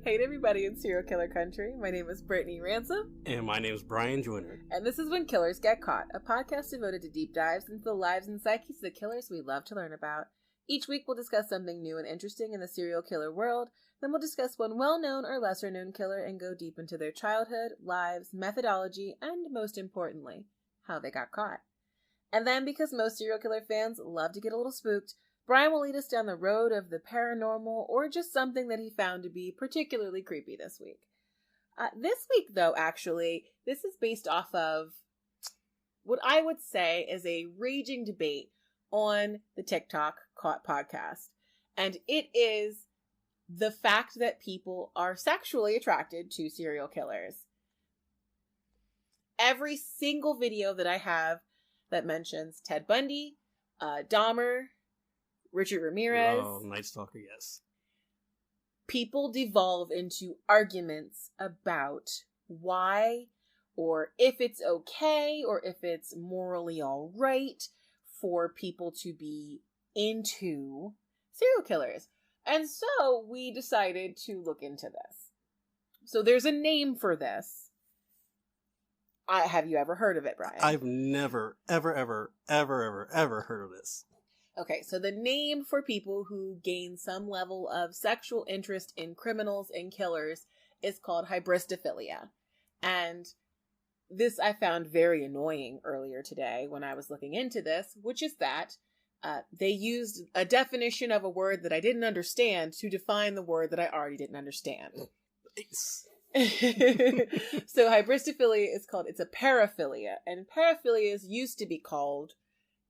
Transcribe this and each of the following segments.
Hey everybody in Serial Killer Country. My name is Brittany Ransom. And my name is Brian Joyner. And this is When Killers Get Caught, a podcast devoted to deep dives into the lives and psyches of the killers we love to learn about. Each week we'll discuss something new and interesting in the serial killer world. Then we'll discuss one well-known or lesser-known killer and go deep into their childhood, lives, methodology, and most importantly, how they got caught. And then, because most serial killer fans love to get a little spooked, Brian will lead us down the road of the paranormal or just something that he found to be particularly creepy this week. This week, though, actually, this is based off of what I would say is a raging debate on the TikTok podcast. And it is the fact that people are sexually attracted to serial killers. Every single video that I have that mentions Ted Bundy, Dahmer, Richard Ramirez. Oh, Night Stalker, yes. People devolve into arguments about why or if it's okay or if it's morally all right for people to be into serial killers. And so we decided to look into this. So there's a name for this. Have you ever heard of it, Brian? I've never, ever heard of this. Okay, so the name for people who gain some level of sexual interest in criminals and killers is called hybristophilia. And this I found very annoying earlier today when I was looking into this, which is that they used a definition of a word that I didn't understand to define the word that I already didn't understand. So hybristophilia it's a paraphilia, and paraphilias used to be called,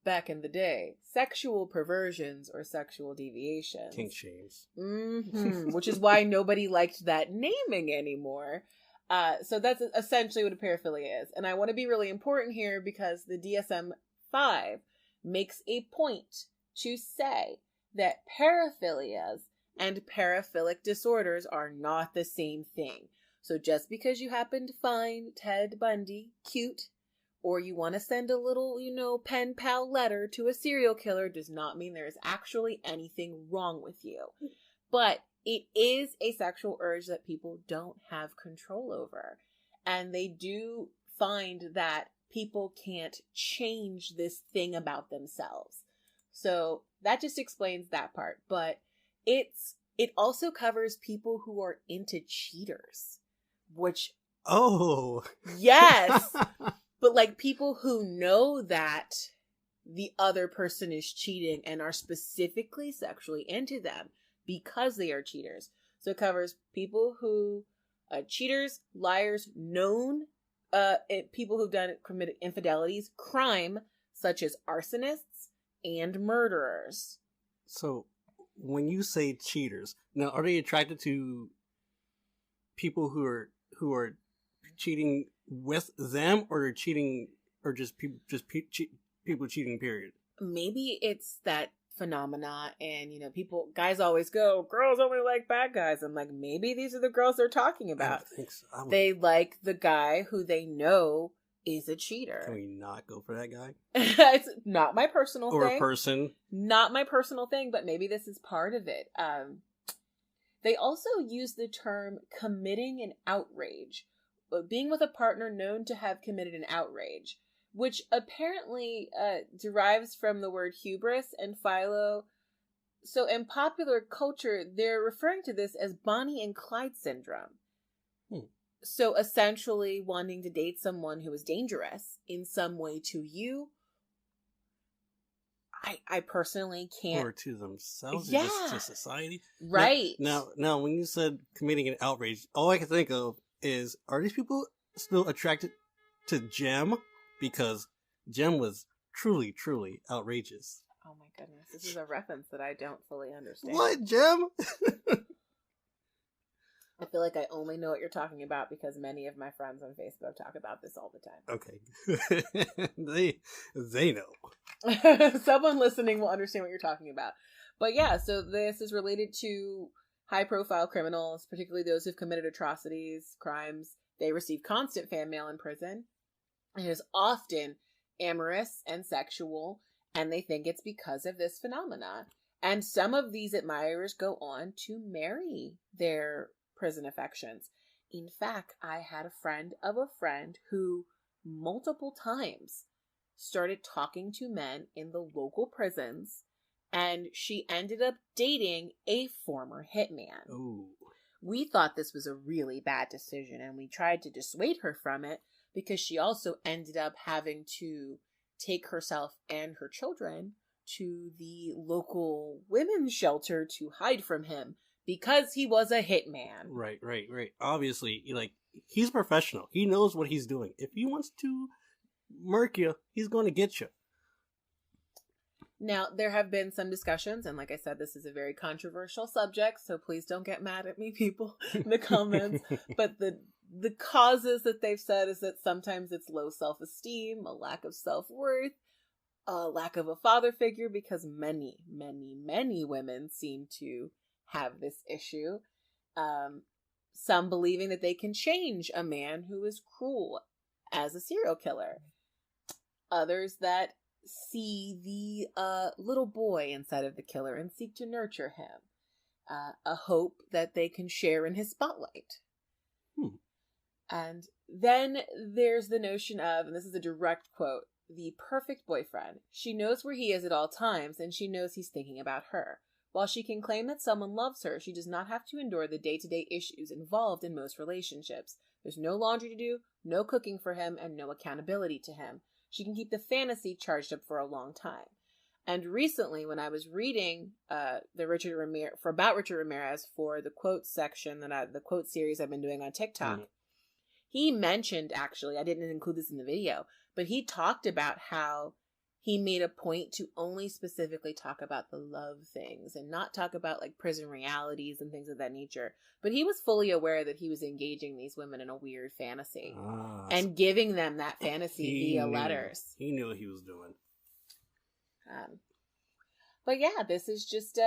back in the day, sexual perversions or sexual deviations. Kink shames. Mm-hmm. Which is why nobody liked that naming anymore. So that's essentially what a paraphilia is. And I want to be really important here because the DSM-5 makes a point to say that paraphilias and paraphilic disorders are not the same thing. So just because you happen to find Ted Bundy cute, or you want to send a little, pen pal letter to a serial killer does not mean there is actually anything wrong with you. But it is a sexual urge that people don't have control over. And they do find that people can't change this thing about themselves. So that just explains that part. But it also covers people who are into cheaters, which... Oh! Yes! But like people who know that the other person is cheating and are specifically sexually into them because they are cheaters. So it covers people who, cheaters, liars, known, people who've committed infidelities, crime, such as arsonists and murderers. So when you say cheaters, now are they attracted to people who are cheating with them, or they're cheating, or just people cheating, period? Maybe it's that phenomena, and guys always go, girls only like bad guys. I'm like, maybe these are the girls they're talking about. I don't think so. They like the guy who they know is a cheater. Can we not go for that guy? It's not my personal thing. Or a person. Not my personal thing, but maybe this is part of it. They also use the term committing an outrage, being with a partner known to have committed an outrage, which apparently derives from the word hubris and philo. So in popular culture, they're referring to this as Bonnie and Clyde syndrome. So essentially wanting to date someone who is dangerous in some way to you. I personally can't. Or to themselves, yeah. Or just to society. Right. Now, when you said committing an outrage, all I can think of is, are these people still attracted to Jem? Because Jem was truly, truly outrageous. Oh my goodness, this is a reference that I don't fully understand. What, Jem? I feel like I only know what you're talking about because many of my friends on Facebook talk about this all the time. Okay. They know. Someone listening will understand what you're talking about. But yeah, so this is related to high-profile criminals, particularly those who've committed atrocities, crimes. They receive constant fan mail in prison. It is often amorous and sexual, and they think it's because of this phenomena. And some of these admirers go on to marry their prison affections. In fact, I had a friend of a friend who multiple times started talking to men in the local prisons, and she ended up dating a former hitman. Ooh. We thought this was a really bad decision, and we tried to dissuade her from it because she also ended up having to take herself and her children to the local women's shelter to hide from him because he was a hitman. Right. Obviously, he's professional. He knows what he's doing. If he wants to murk you, he's going to get you. Now, there have been some discussions, and like I said, this is a very controversial subject, so please don't get mad at me, people, in the comments. But the causes that they've said is that sometimes it's low self-esteem, a lack of self-worth, a lack of a father figure, because many women seem to have this issue. Some believing that they can change a man who is cruel as a serial killer. Others that see the little boy inside of the killer and seek to nurture him. A hope that they can share in his spotlight. And then there's the notion of, and this is a direct quote, the perfect boyfriend. She knows where he is at all times, and she knows he's thinking about her. While she can claim that someone loves her, she does not have to endure the day-to-day issues involved in most relationships. There's no laundry to do, no cooking for him, and no accountability to him. She can keep the fantasy charged up for a long time. And recently, when I was reading about Richard Ramirez for the quotes section, the quote series I've been doing on TikTok, he mentioned, actually, I didn't include this in the video, but he talked about how he made a point to only specifically talk about the love things and not talk about like prison realities and things of that nature. But he was fully aware that he was engaging these women in a weird fantasy and giving them that fantasy via letters. He knew what he was doing. But yeah, this is just,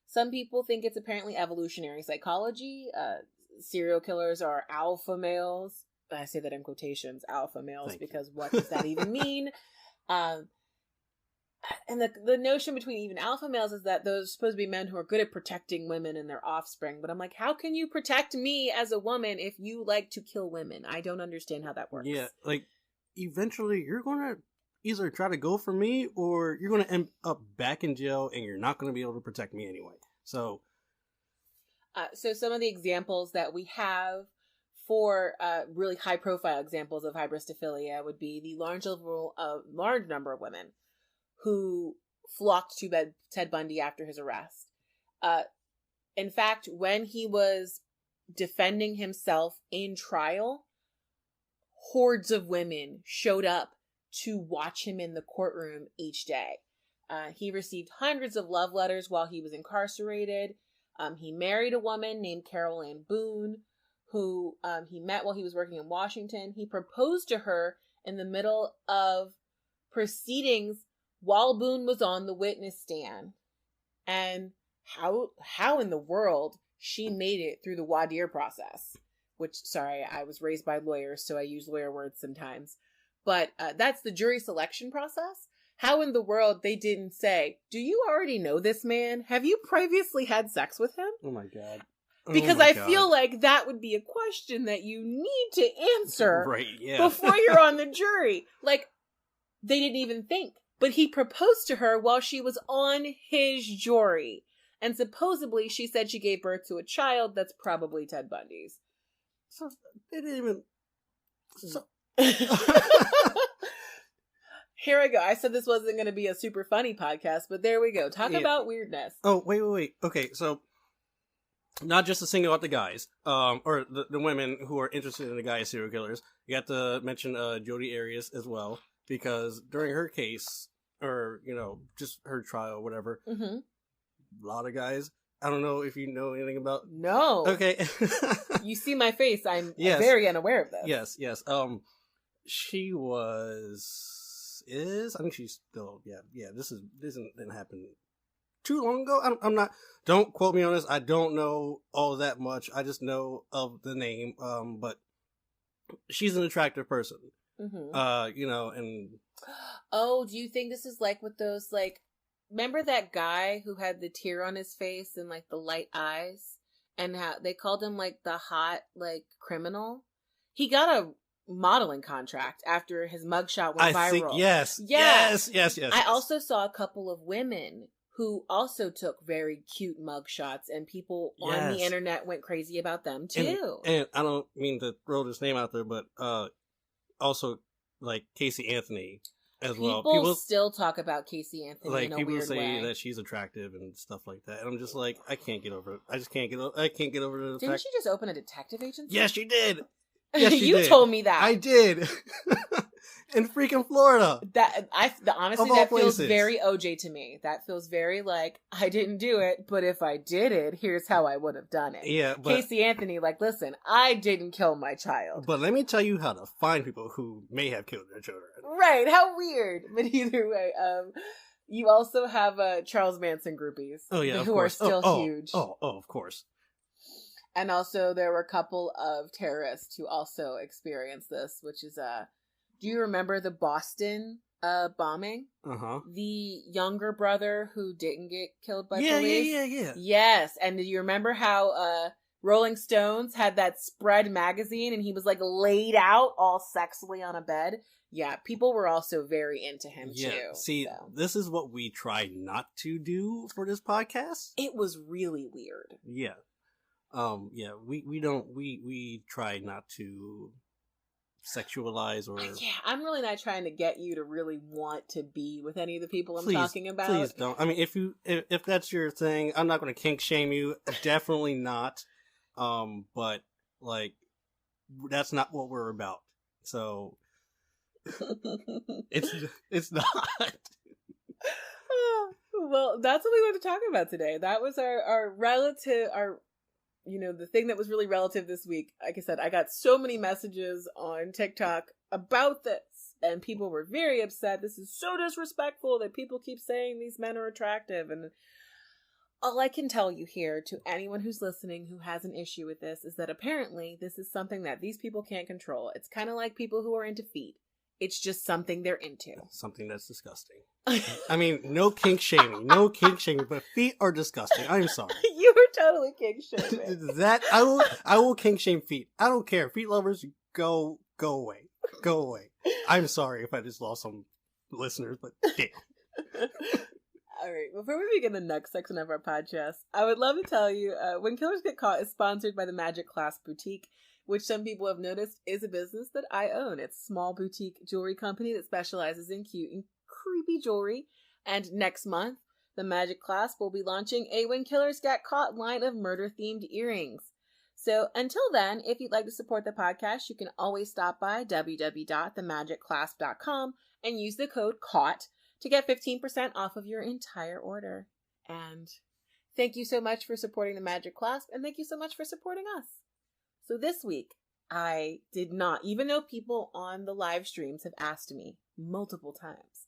some people think it's apparently evolutionary psychology. Serial killers are alpha males. I say that in quotations, alpha males, because what does that even mean? And the notion between even alpha males is that those are supposed to be men who are good at protecting women and their offspring. But I'm like, how can you protect me as a woman if you like to kill women? I don't understand how that works. Yeah, like, eventually you're going to either try to go for me or you're going to end up back in jail and you're not going to be able to protect me anyway. So some of the examples that we have for really high-profile examples of hybristophilia would be the large number of women who flocked to Ted Bundy after his arrest. In fact, when he was defending himself in trial, hordes of women showed up to watch him in the courtroom each day. He received hundreds of love letters while he was incarcerated. He married a woman named Carolyn Boone, who he met while he was working in Washington. He proposed to her in the middle of proceedings while Boone was on the witness stand. And how in the world she made it through the voir dire process, which, sorry, I was raised by lawyers, so I use lawyer words sometimes. But that's the jury selection process. How in the world they didn't say, do you already know this man? Have you previously had sex with him? Oh my God. Because I feel like that would be a question that you need to answer before you're on the jury. Like, they didn't even think. But he proposed to her while she was on his jury. And supposedly she said she gave birth to a child that's probably Ted Bundy's. So, they didn't even... So... Here I go. I said this wasn't going to be a super funny podcast, but there we go. Talk about weirdness. Oh, wait. Okay, so... Not just to single out the guys, or the women who are interested in the guy serial killers. You got to mention Jodi Arias as well, because during her case, or, just her trial, whatever, a lot of guys, I don't know if you know anything about... No. Okay. You see my face. I'm very unaware of this. Yes. She I think she's still, this didn't happen too long ago. I'm not, don't quote me on this. I don't know all that much. I just know of the name. But she's an attractive person. And. Oh, do you think this is like with those, like, remember that guy who had the tear on his face and like the light eyes? and how they called him like the hot like criminal. He got a modeling contract after his mugshot went viral. Think, yes. I also saw a couple of women who also took very cute mugshots, and people on the internet went crazy about them too. And I don't mean to throw this name out there, but also like Casey Anthony as well. People still talk about Casey Anthony like in a people weird say way. that she's attractive and stuff like that, and I'm just like, I can't get over it. I can't get over the Didn't fact. she just open a detective agency? Yes, she did. Yes, she you did. told me that. I did. In freaking Florida. Honestly, that feels very OJ to me. That feels very like, I didn't do it, but if I did it, here's how I would have done it. Yeah, but Casey Anthony, like, listen, I didn't kill my child. But let me tell you how to find people who may have killed their children. Right, how weird. But either way, you also have Charles Manson groupies. Oh yeah, who are still huge. Oh, of course. And also there were a couple of terrorists who also experienced this, which is do you remember the Boston bombing? Uh-huh. The younger brother who didn't get killed by police? Yeah. Yes. And do you remember how Rolling Stones had that Spread magazine and he was like laid out all sexily on a bed? Yeah, people were also very into him too. See, this is what we try not to do for this podcast. It was really weird. Yeah. We try not to sexualize or I'm really not trying to get you to really want to be with any of the people I'm talking about. Please don't. I mean, if that's your thing, I'm not going to kink shame you. Definitely not. But like, that's not what we're about. So it's not. Well, that's what we wanted to talk about today. That was our relative, the thing that was really relative this week. Like I said, I got so many messages on TikTok about this, and people were very upset. This is so disrespectful that people keep saying these men are attractive. And all I can tell you here to anyone who's listening who has an issue with this is that apparently this is something that these people can't control. It's kind of like people who are into feet. It's just something they're into. Something that's disgusting. I mean, no kink shaming, but feet are disgusting. I'm sorry. You were totally kink shaming. That I will kink shame feet. I don't care. Feet lovers, go away. Go away. I'm sorry if I just lost some listeners, but damn. All right, before we begin the next section of our podcast, I would love to tell you, When Killers Get Caught is sponsored by the Magic Clasp Boutique, which some people have noticed is a business that I own. It's a small boutique jewelry company that specializes in cute and creepy jewelry. And next month, the Magic Clasp will be launching a When Killers Get Caught line of murder-themed earrings. So until then, if you'd like to support the podcast, you can always stop by www.themagicclasp.com and use the code CAUGHT to get 15% off of your entire order. And thank you so much for supporting the Magic Clasp, and thank you so much for supporting us. So this week, I did not, even though people on the live streams have asked me multiple times,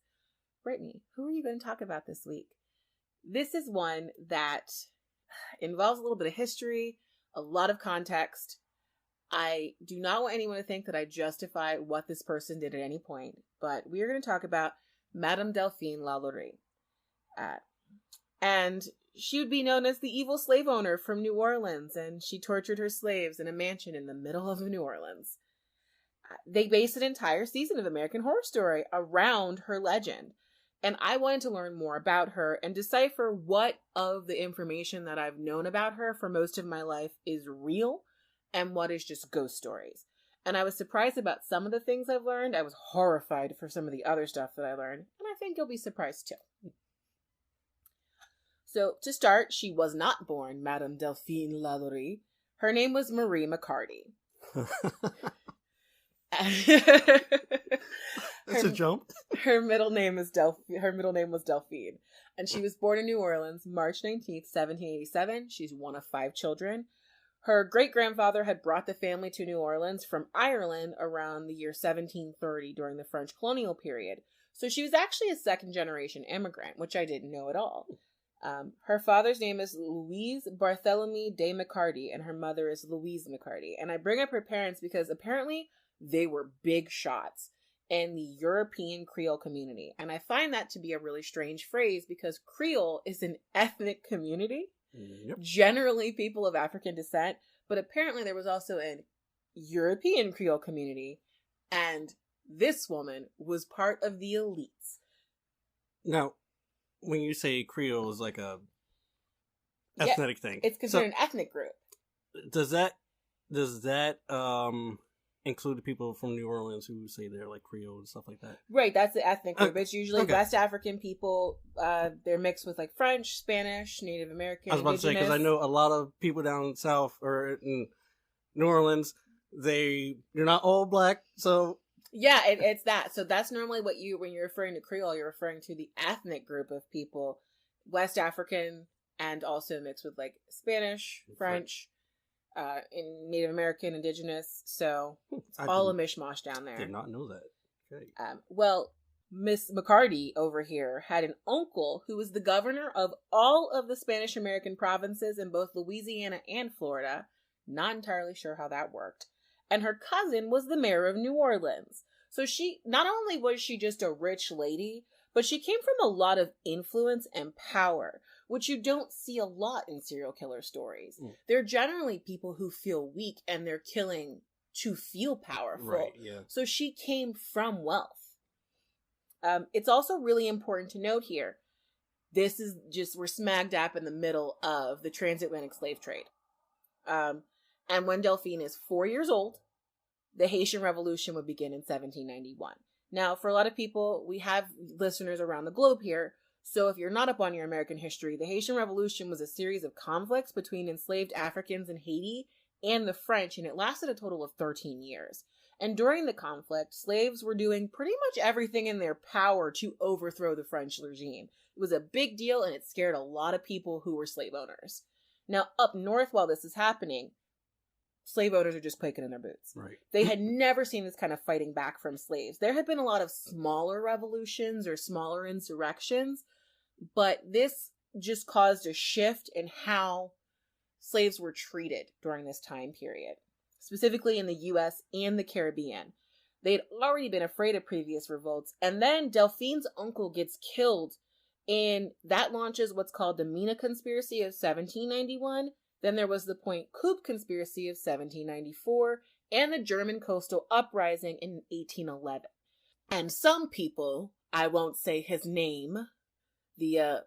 Brittany, who are you going to talk about this week? This is one that involves a little bit of history, a lot of context. I do not want anyone to think that I justify what this person did at any point, but we are going to talk about Madame Delphine LaLaurie. And she would be known as the evil slave owner from New Orleans, and she tortured her slaves in a mansion in the middle of New Orleans. They based an entire season of American Horror Story around her legend, and I wanted to learn more about her and decipher what of the information that I've known about her for most of my life is real and what is just ghost stories. And I was surprised about some of the things I've learned. I was horrified for some of the other stuff that I learned, and I think you'll be surprised too. So, to start, she was not born Madame Delphine LaLaurie. Her name was Marie McCarty. That's a jump. Her middle name was Delphine, and she was born in New Orleans, March 19th, 1787. She's one of 5 children. Her great-grandfather had brought the family to New Orleans from Ireland around the year 1730 during the French colonial period. So she was actually a second-generation immigrant, which I didn't know at all. Her father's name is Louise Barthélemy de McCarty, and her mother is Louise McCarty. And I bring up her parents because apparently they were big shots in the European Creole community. And I find that to be a really strange phrase because Creole is an ethnic community. Yep. Generally people of African descent, but apparently there was also an European Creole community, and this woman was part of the elites. Now, when you say Creole is like a ethnic thing, it's considered an ethnic group. Does that include the people from New Orleans who say they're like Creole and stuff like that? Right, that's the ethnic group. It's usually West African people. They're mixed with like French, Spanish, Native American. I was about to say, because I know a lot of people down south or in New Orleans, they're not all black, so yeah, it's that. So that's normally what when you're referring to Creole, you're referring to the ethnic group of people, West African, and also mixed with like Spanish, French, in Native American, Indigenous. So it's all a mishmash down there. Did not know that. Okay. Well, Miss McCarty over here had an uncle who was the governor of all of the Spanish American provinces in both Louisiana and Florida. Not entirely sure how that worked. And her cousin was the mayor of New Orleans. So she, not only was she just a rich lady, but she came from a lot of influence and power, which you don't see a lot in serial killer stories. They're generally people who feel weak and they're killing to feel powerful. Right, yeah. So she came from wealth. It's also really important to note here, this is just, we're smack dab in the middle of the transatlantic slave trade. And when Delphine is 4 years old, the Haitian Revolution would begin in 1791. Now, for a lot of people, we have listeners around the globe here, so if you're not up on your American history, the Haitian Revolution was a series of conflicts between enslaved Africans in Haiti and the French, and it lasted a total of 13 years. And during the conflict, slaves were doing pretty much everything in their power to overthrow the French regime. It was a big deal, and it scared a lot of people who were slave owners. Now, up north while this is happening, slave owners are just quaking in their boots. Right. They had never seen this kind of fighting back from slaves. There had been a lot of smaller revolutions or smaller insurrections, but this just caused a shift in how slaves were treated during this time period, specifically in the U.S. and the Caribbean. They'd already been afraid of previous revolts, and then Delphine's uncle gets killed, and that launches what's called the Mina Conspiracy of 1791. Then there was the Point Coupe Conspiracy of 1794 and the German Coastal Uprising in 1811. And some people, I won't say his name, the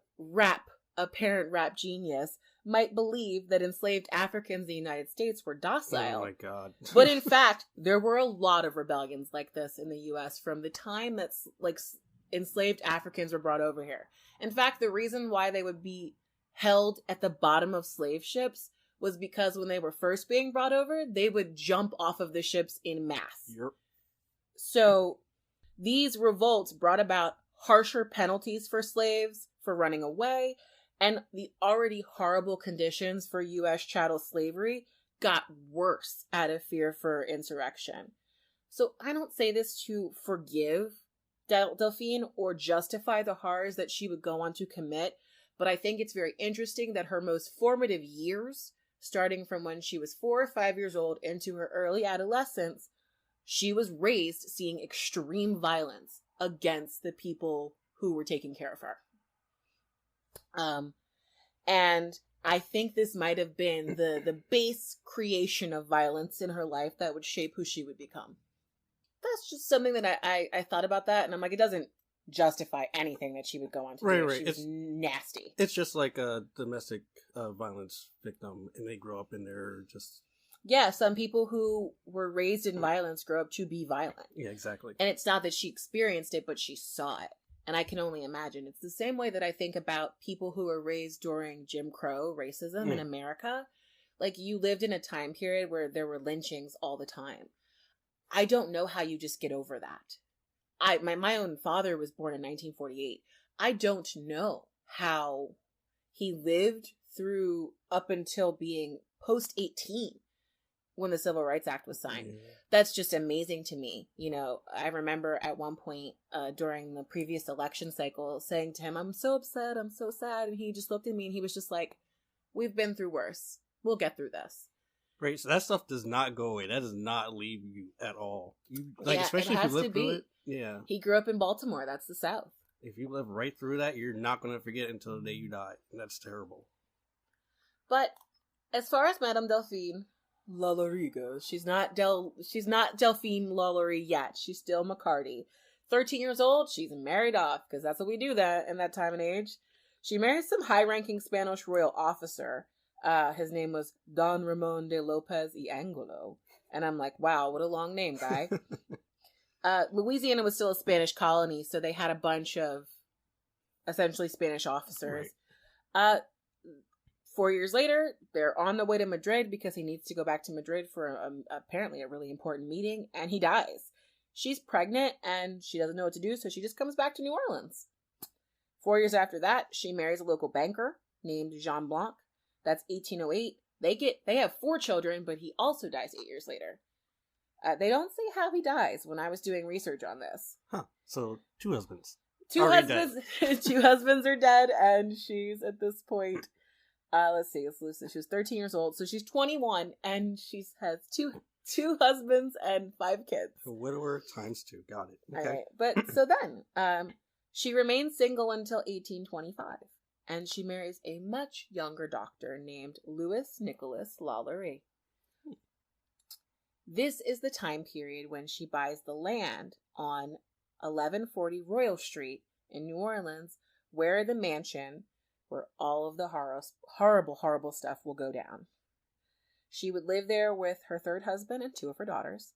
apparent rap genius, might believe that enslaved Africans in the United States were docile. Oh my God. But in fact, there were a lot of rebellions like this in the U.S. from the time that enslaved Africans were brought over here. In fact, the reason why they would be held at the bottom of slave ships was because when they were first being brought over, they would jump off of the ships in mass. Yep. So these revolts brought about harsher penalties for slaves for running away, and the already horrible conditions for U.S. chattel slavery got worse out of fear for insurrection. So I don't say this to forgive Delphine or justify the horrors that she would go on to commit, but I think it's very interesting that her most formative years, starting from when she was 4 or 5 years old into her early adolescence, she was raised seeing extreme violence against the people who were taking care of her. And I think this might have been the base creation of violence in her life that would shape who she would become. That's just something that I thought about that, and I'm like, it doesn't justify anything that she would go on to do. She was nasty. It's just like a domestic violence victim, and they grow up in there just... Yeah, some people who were raised in violence grow up to be violent. Yeah, exactly. And it's not that she experienced it, but she saw it. And I can only imagine. It's the same way that I think about people who were raised during Jim Crow racism in America. Like, you lived in a time period where there were lynchings all the time. I don't know how you just get over that. My own father was born in 1948. I don't know how he lived through up until being post 18 when the Civil Rights Act was signed. Yeah. That's just amazing to me. You know, I remember at one point during the previous election cycle saying to him, I'm so upset, I'm so sad. And he just looked at me and he was just like, we've been through worse. We'll get through this. Right, so that stuff does not go away. That does not leave you at all. Especially if you live through it. Yeah. He grew up in Baltimore. That's the South. If you live right through that, you're not going to forget until the day you die. And that's terrible. But as far as Madame Delphine LaLaurie goes, she's not Delphine LaLaurie yet. She's still McCarty. 13 years old, she's married off, because that's what we do that in that time and age. She marries some high-ranking Spanish royal officer. His name was Don Ramon de Lopez y Angulo. And I'm like, wow, what a long name, guy. Louisiana was still a Spanish colony, so they had a bunch of essentially Spanish officers. Right. 4 years later, they're on the way to Madrid because he needs to go back to Madrid for apparently a really important meeting, and he dies. She's pregnant, and she doesn't know what to do, so she just comes back to New Orleans. 4 years after that, she marries a local banker named Jean Blanc. That's 1808. They have 4 children, but he also dies 8 years later. They don't say how he dies when I was doing research on this. Huh. So 2 husbands. Two husbands are dead, and she's at this point, let's see, she was 13 years old, so she's 21, and she has two husbands and 5 kids. A widower times 2. Got it. Okay. All right. But so then, she remains single until 1825, and she marries a much younger doctor named Louis Nicholas LaLaurie. This is the time period when she buys the land on 1140 Royal Street in New Orleans, where the mansion where all of the horrible stuff will go down. She would live there with her 3rd husband and 2 of her daughters.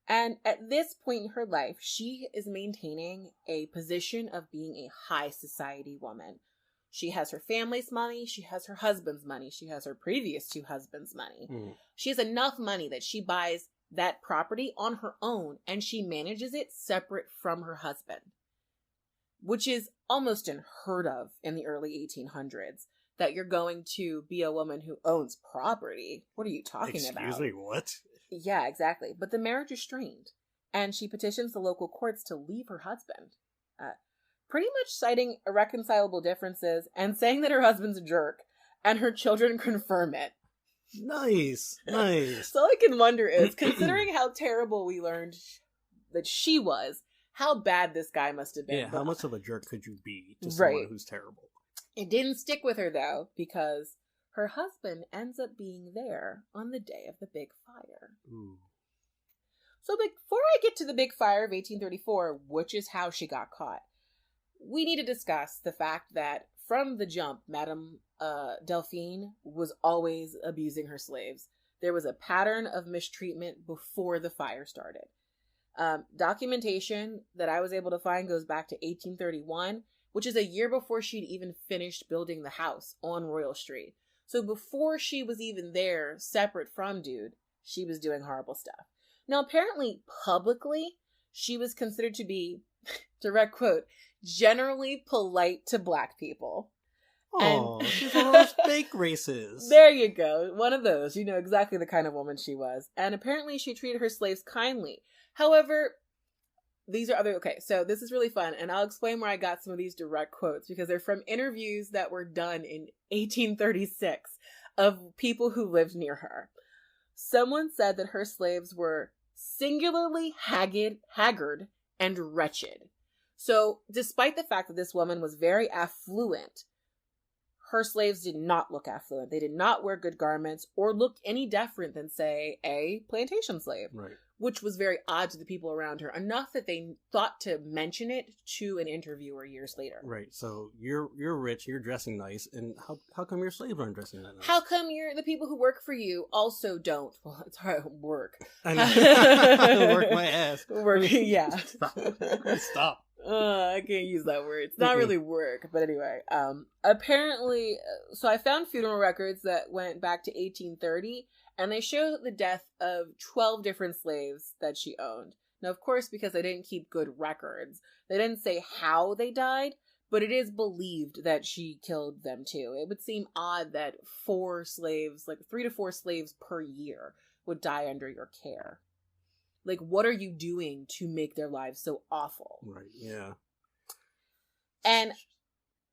And at this point in her life, she is maintaining a position of being a high society woman. She has her family's money. She has her husband's money. She has her previous 2 husbands' money. Mm. She has enough money that she buys that property on her own, and she manages it separate from her husband, which is almost unheard of in the early 1800s, that you're going to be a woman who owns property. What are you talking about? Excuse me, what? Yeah, exactly. But the marriage is strained, and she petitions the local courts to leave her husband, pretty much citing irreconcilable differences and saying that her husband's a jerk, and her children confirm it. Nice. So all I can wonder is, considering how terrible we learned that she was, how bad this guy must have been. Yeah, how much of a jerk could you be to someone who's terrible? It didn't stick with her, though, because her husband ends up being there on the day of the big fire. Ooh. So before I get to the big fire of 1834, which is how she got caught, we need to discuss the fact that from the jump, Madame Delphine was always abusing her slaves. There was a pattern of mistreatment before the fire started. Documentation that I was able to find goes back to 1831, which is a year before she'd even finished building the house on Royal Street. So before she was even there, separate from Dude, she was doing horrible stuff. Now, apparently, publicly, she was considered to be, direct quote, generally polite to black people. Oh, she's one of those fake races. There you go. One of those. You know exactly the kind of woman she was. And apparently she treated her slaves kindly. However, these are okay, so this is really fun, and I'll explain where I got some of these direct quotes, because they're from interviews that were done in 1836 of people who lived near her. Someone said that her slaves were singularly haggard and wretched. So, despite the fact that this woman was very affluent, her slaves did not look affluent. They did not wear good garments or look any different than, say, a plantation slave. Right. Which was very odd to the people around her, enough that they thought to mention it to an interviewer years later. Right. So you're rich, you're dressing nice, and how come your slaves aren't dressing that nice? How come the people who work for you also don't? Well, it's hard work. I know. Work my ass. Work, yeah. Stop. I can't use that word. It's not really work, but anyway. Apparently, so I found funeral records that went back to 1830. And they show the death of 12 different slaves that she owned. Now, of course, because they didn't keep good records, they didn't say how they died, but it is believed that she killed them too. It would seem odd that 4 slaves, like 3 to 4 slaves per year, would die under your care. Like, what are you doing to make their lives so awful? Right, yeah. And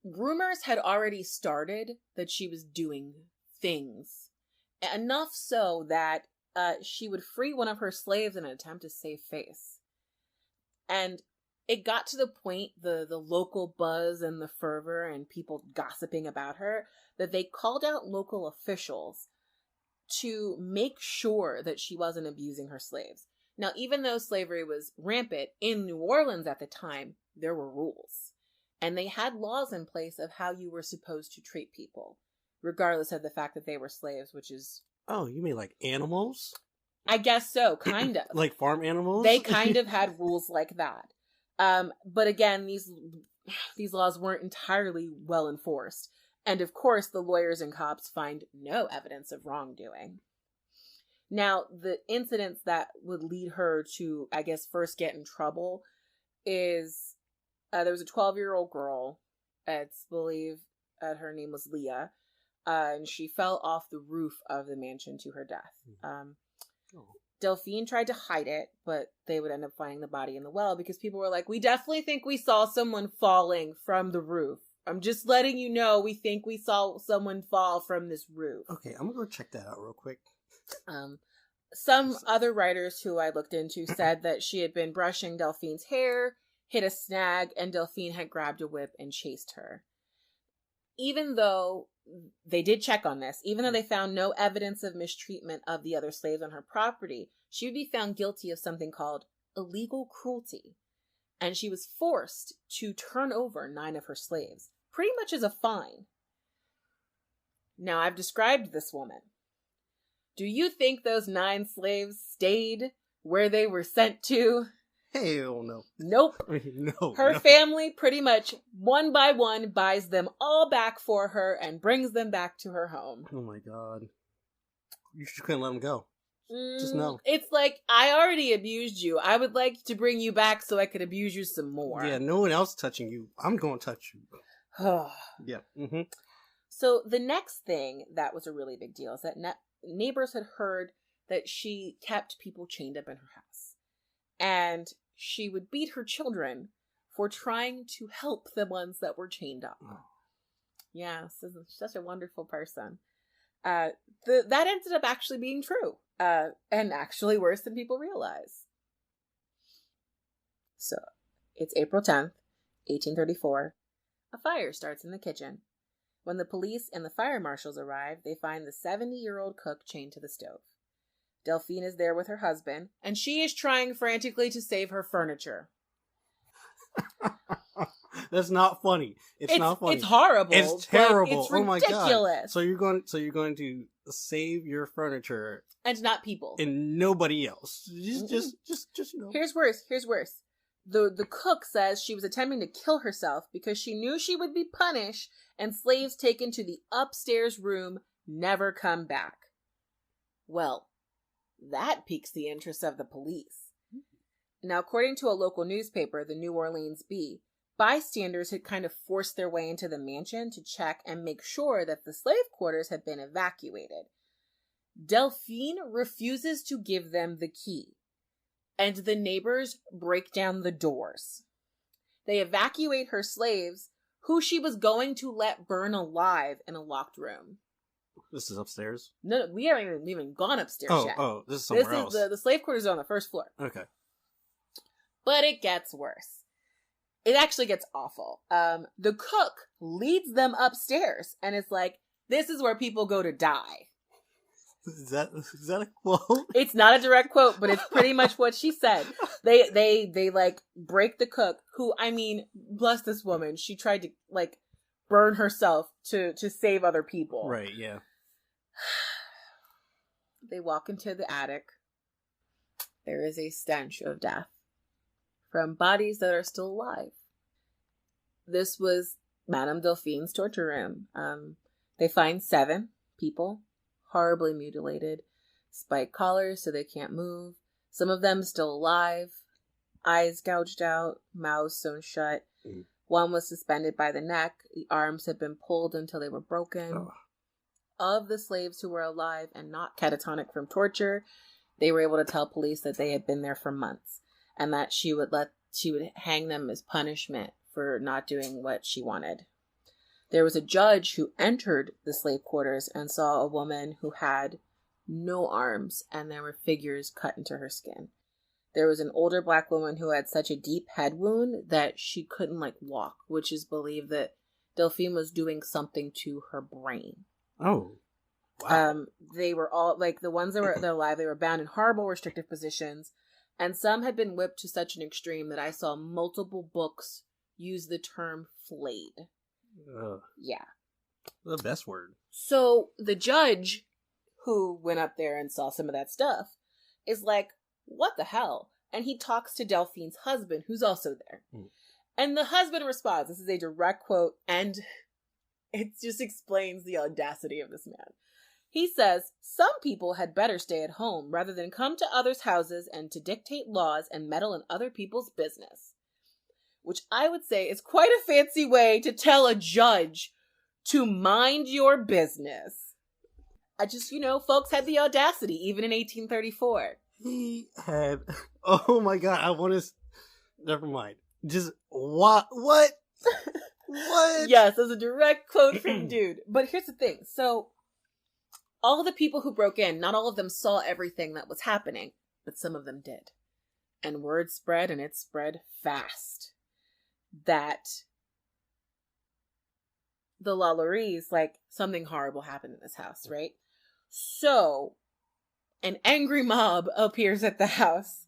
rumors had already started that she was doing things. Enough so that she would free one of her slaves in an attempt to save face. And it got to the point, the local buzz and the fervor and people gossiping about her, that they called out local officials to make sure that she wasn't abusing her slaves. Now, even though slavery was rampant in New Orleans at the time, there were rules. And they had laws in place of how you were supposed to treat people, regardless of the fact that they were slaves, which is... Oh, you mean like animals? I guess so, kind of. Like farm animals? They kind of had rules like that. But again, these laws weren't entirely well enforced. And of course, the lawyers and cops find no evidence of wrongdoing. Now, the incidents that would lead her to, I guess, first get in trouble is there was a 12-year-old girl. It's believed her name was Leah. And she fell off the roof of the mansion to her death. Delphine tried to hide it, but they would end up finding the body in the well because people were like, we definitely think we saw someone falling from the roof. I'm just letting you know, we think we saw someone fall from this roof. Okay, I'm gonna go check that out real quick. Some other writers who I looked into said that she had been brushing Delphine's hair, hit a snag, and Delphine had grabbed a whip and chased her. Even though they did check on this, even though they found no evidence of mistreatment of the other slaves on her property, she would be found guilty of something called illegal cruelty. And she was forced to turn over 9 of her slaves, pretty much as a fine. Now, I've described this woman. Do you think those 9 slaves stayed where they were sent to? Hell no. Nope. No. Her family pretty much one by one buys them all back for her and brings them back to her home. Oh my god. You just couldn't let them go. Just no. It's like, I already abused you. I would like to bring you back so I could abuse you some more. Yeah, no one else touching you. I'm going to touch you. Yeah. Mm-hmm. So the next thing that was a really big deal is that neighbors had heard that she kept people chained up in her house. And she would beat her children for trying to help the ones that were chained up. Yeah, such a wonderful person. That ended up actually being true. And actually worse than people realize. So, it's April 10th, 1834. A fire starts in the kitchen. When the police and the fire marshals arrive, they find the 70-year-old cook chained to the stove. Delphine is there with her husband, and she is trying frantically to save her furniture. That's not funny. It's not funny. It's horrible. It's terrible. It's ridiculous. Oh my god. So you're going to save your furniture and not people and nobody else. Just you know. Here's worse. The cook says she was attempting to kill herself because she knew she would be punished and slaves taken to the upstairs room never come back. Well, that piques the interest of the police. Now, according to a local newspaper, the New Orleans Bee, bystanders had kind of forced their way into the mansion to check and make sure that the slave quarters had been evacuated. Delphine refuses to give them the key, and the neighbors break down the doors. They evacuate her slaves, who she was going to let burn alive in a locked room. This is upstairs? No, we haven't even gone upstairs yet. Oh, this is somewhere else. The slave quarters are on the first floor. Okay. But it gets worse. It actually gets awful. The cook leads them upstairs and is like, this is where people go to die. Is that a quote? It's not a direct quote, but it's pretty much what she said. They like break the cook, who, I mean, bless this woman. She tried to like burn herself to save other people. Right, yeah. They walk into the attic. There is a stench of death from bodies that are still alive. This was Madame Delphine's torture room. They find 7 people, horribly mutilated, spiked collars so they can't move. Some of them still alive, eyes gouged out, mouths sewn shut. One was suspended by the neck. The arms had been pulled until they were broken. Oh. Of the slaves who were alive and not catatonic from torture, they were able to tell police that they had been there for months and that she would hang them as punishment for not doing what she wanted. There was a judge who entered the slave quarters and saw a woman who had no arms and there were figures cut into her skin. there was an older black woman who had such a deep head wound that she couldn't, like, walk, which is believed that Delphine was doing something to her brain. Oh. Wow. They were all, like, the ones that were alive, they were bound in horrible restrictive positions, and some had been whipped to such an extreme that I saw multiple books use the term flayed. Yeah. The best word. So the judge who went up there and saw some of that stuff is like, what the hell? And he talks to Delphine's husband, who's also there. And the husband responds, this is a direct quote, and it just explains the audacity of this man. He says, some people had better stay at home rather than come to others' houses and to dictate laws and meddle in other people's business. Which I would say is quite a fancy way to tell a judge to mind your business. I just, folks had the audacity, even in 1834. He had, oh my God, I want to, never mind. Just, what? What? Yes, that's a direct quote from the dude. But here's the thing. So, all the people who broke in, not all of them saw everything that was happening, but some of them did. And word spread, and it spread fast, that the LaLauries, like, something horrible happened in this house, right? So, an angry mob appears at the house,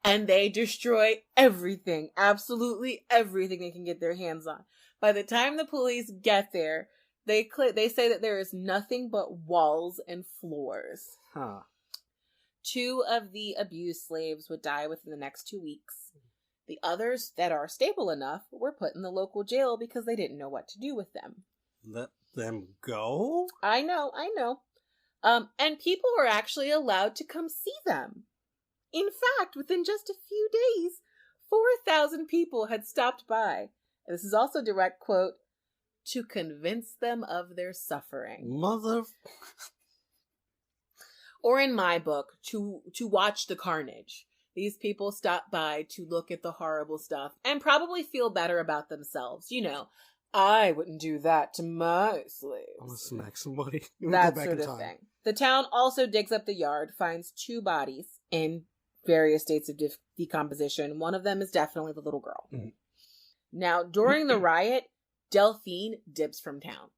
and they destroy everything, absolutely everything they can get their hands on. By the time the police get there, they say that there is nothing but walls and floors. Huh. 2 of the abused slaves would die within the next 2 weeks. The others that are stable enough were put in the local jail because they didn't know what to do with them. Let them go? I know. And people were actually allowed to come see them. In fact, within just a few days, 4,000 people had stopped by. And this is also a direct quote, to convince them of their suffering. Mother... Or in my book, to watch the carnage. These people stopped by to look at the horrible stuff and probably feel better about themselves. I wouldn't do that to my slaves. I'm gonna smack somebody. That sort of thing. The town also digs up the yard, finds 2 bodies in various states of decomposition. One of them is definitely the little girl. Mm-hmm. Now, during the riot, Delphine dips from town.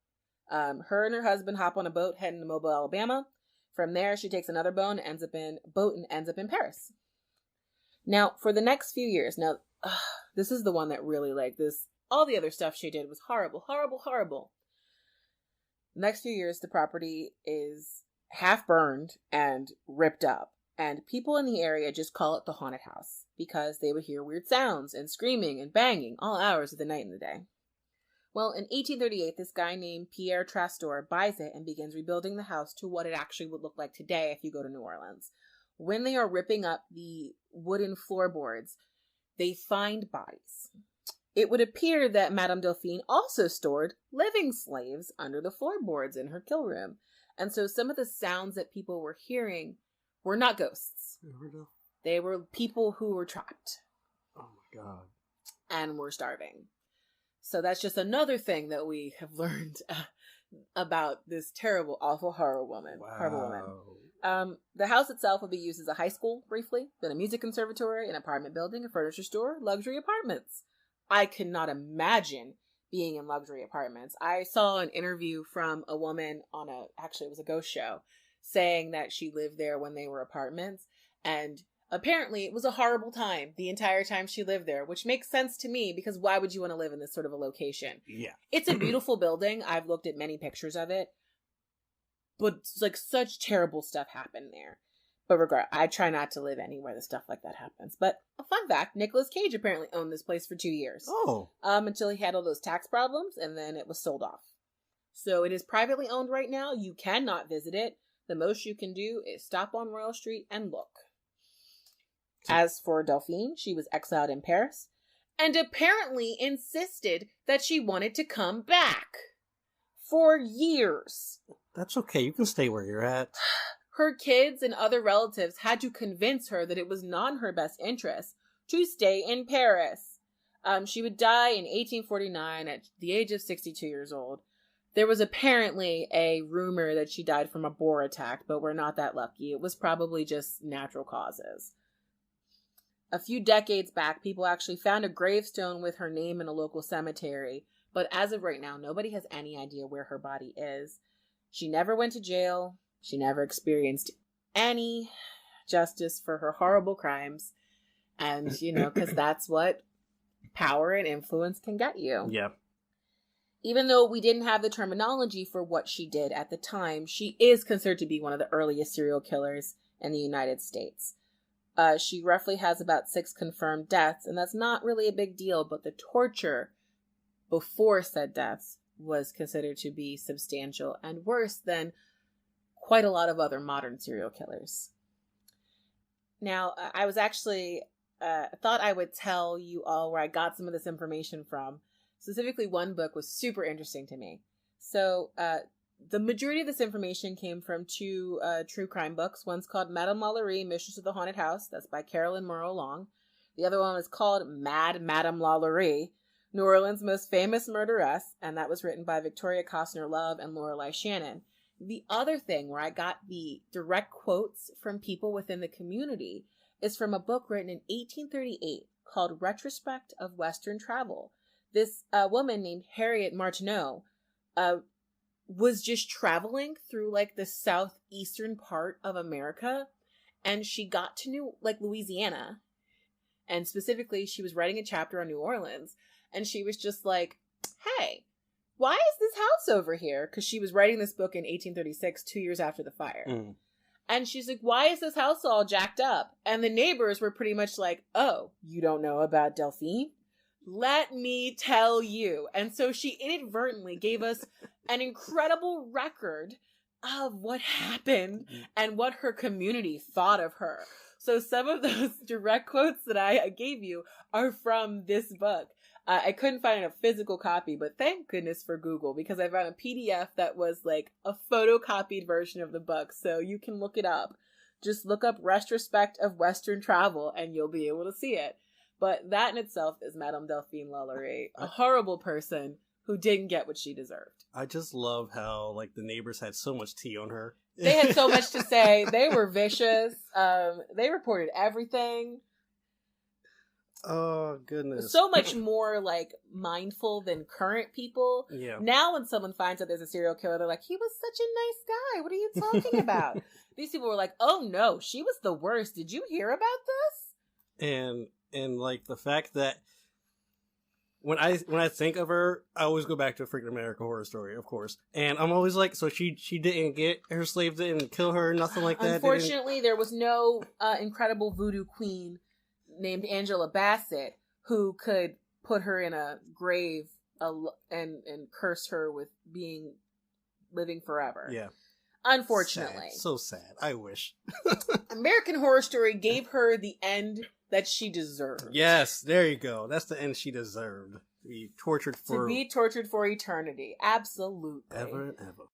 Her and her husband hop on a boat heading to Mobile, Alabama. From there, she takes another boat and ends up in Paris. Now, for the next few years, this is the one that really, like, this, all the other stuff she did was horrible, horrible, horrible. Next few years, the property is half burned and ripped up. And people in the area just call it the haunted house because they would hear weird sounds and screaming and banging all hours of the night and the day. Well, in 1838, this guy named Pierre Trastor buys it and begins rebuilding the house to what it actually would look like today if you go to New Orleans. When they are ripping up the wooden floorboards, they find bodies. It would appear that Madame Delphine also stored living slaves under the floorboards in her kill room. And so some of the sounds that people were hearing were not ghosts. They were people who were trapped. Oh my God. And were starving. So that's just another thing that we have learned about this terrible, awful horror woman. Wow. Horrible woman. The house itself will be used as a high school briefly, then a music conservatory, an apartment building, a furniture store, luxury apartments. I could not imagine being in luxury apartments. I saw an interview from a woman on it was a ghost show, saying that she lived there when they were apartments, and apparently it was a horrible time the entire time she lived there, which makes sense to me because why would you want to live in this sort of a location? Yeah. It's a beautiful building. I've looked at many pictures of it, but like such terrible stuff happened there. But I try not to live anywhere that stuff like that happens. But a fun fact, Nicolas Cage apparently owned this place for 2 years. Oh. Until he had all those tax problems, and then it was sold off. So it is privately owned right now. You cannot visit it. The most you can do is stop on Royal Street and look. As for Delphine, she was exiled in Paris, and apparently insisted that she wanted to come back. For years. That's okay. You can stay where you're at. Her kids and other relatives had to convince her that it was not in her best interest to stay in Paris. She would die in 1849 at the age of 62 years old. There was apparently a rumor that she died from a boar attack, but we're not that lucky. It was probably just natural causes. A few decades back, people actually found a gravestone with her name in a local cemetery. But as of right now, nobody has any idea where her body is. She never went to jail. She never experienced any justice for her horrible crimes. And, because that's what power and influence can get you. Yeah. Even though we didn't have the terminology for what she did at the time, she is considered to be one of the earliest serial killers in the United States. She roughly has about 6 confirmed deaths, and that's not really a big deal, but the torture before said deaths was considered to be substantial and worse than quite a lot of other modern serial killers. Now, I was actually, thought I would tell you all where I got some of this information from. Specifically, one book was super interesting to me. So, the majority of this information came from 2 true crime books. One's called Madame LaLaurie, Mistress of the Haunted House. That's by Carolyn, Morrow Long. The other one is called Mad Madame LaLaurie, New Orleans' most famous murderess, and that was written by Victoria Cosner Love and Lorelei Shannon. The other thing where I got the direct quotes from people within the community is from a book written in 1838 called Restropect of Western Travel. This woman named Harriet Martineu was just traveling through like the southeastern part of America, and she got to Louisiana, and specifically she was writing a chapter on New Orleans, and she was just like, hey, why is this house over here? Because she was writing this book in 1836, 2 years after the fire. And she's like, why is this house all jacked up? And the neighbors were pretty much like, oh, you don't know about Delphine? Let me tell you. And so she inadvertently gave us an incredible record of what happened and what her community thought of her. So some of those direct quotes that I gave you are from this book. I couldn't find a physical copy, but thank goodness for Google, because I found a PDF that was like a photocopied version of the book. So you can look it up. Just look up Restropect of Western Travel and you'll be able to see it. But that in itself is Madame Delphine LaLaurie, a horrible person who didn't get what she deserved. I just love how the neighbors had so much tea on her. They had so much to say. They were vicious. They reported everything. Oh, goodness. So much more mindful than current people. Yeah. Now when someone finds out there's a serial killer, they're like, he was such a nice guy. What are you talking about? These people were like, oh no, she was the worst. Did you hear about this? And the fact that when I think of her, I always go back to a freaking American Horror Story, of course. And I'm always like, so she didn't get her slave, didn't kill her, nothing like that. Unfortunately, there was no incredible voodoo queen named Angela Bassett who could put her in a grave and curse her with living forever. Yeah. Unfortunately. Sad. So sad. I wish. American Horror Story gave her the end that she deserved. Yes, there you go. That's the end she deserved. To be tortured for eternity. Absolutely. Ever and ever.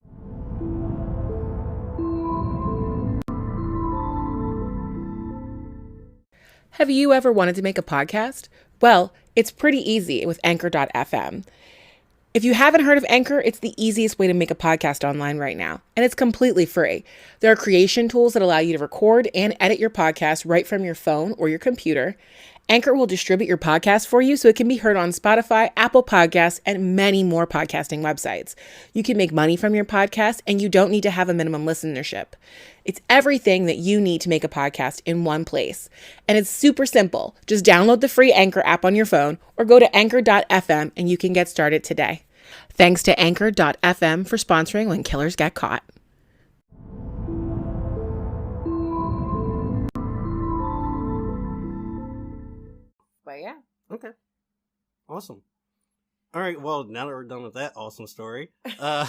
Have you ever wanted to make a podcast? Well, it's pretty easy with Anchor.fm. If you haven't heard of Anchor, it's the easiest way to make a podcast online right now, and it's completely free. There are creation tools that allow you to record and edit your podcast right from your phone or your computer. Anchor will distribute your podcast for you so it can be heard on Spotify, Apple Podcasts, and many more podcasting websites. You can make money from your podcast, and you don't need to have a minimum listenership. It's everything that you need to make a podcast in one place. And it's super simple. Just download the free Anchor app on your phone or go to Anchor.fm and you can get started today. Thanks to Anchor.fm for sponsoring When Killers Get Caught. But yeah. Okay. Awesome. All right. Well, now that we're done with that awesome story, we're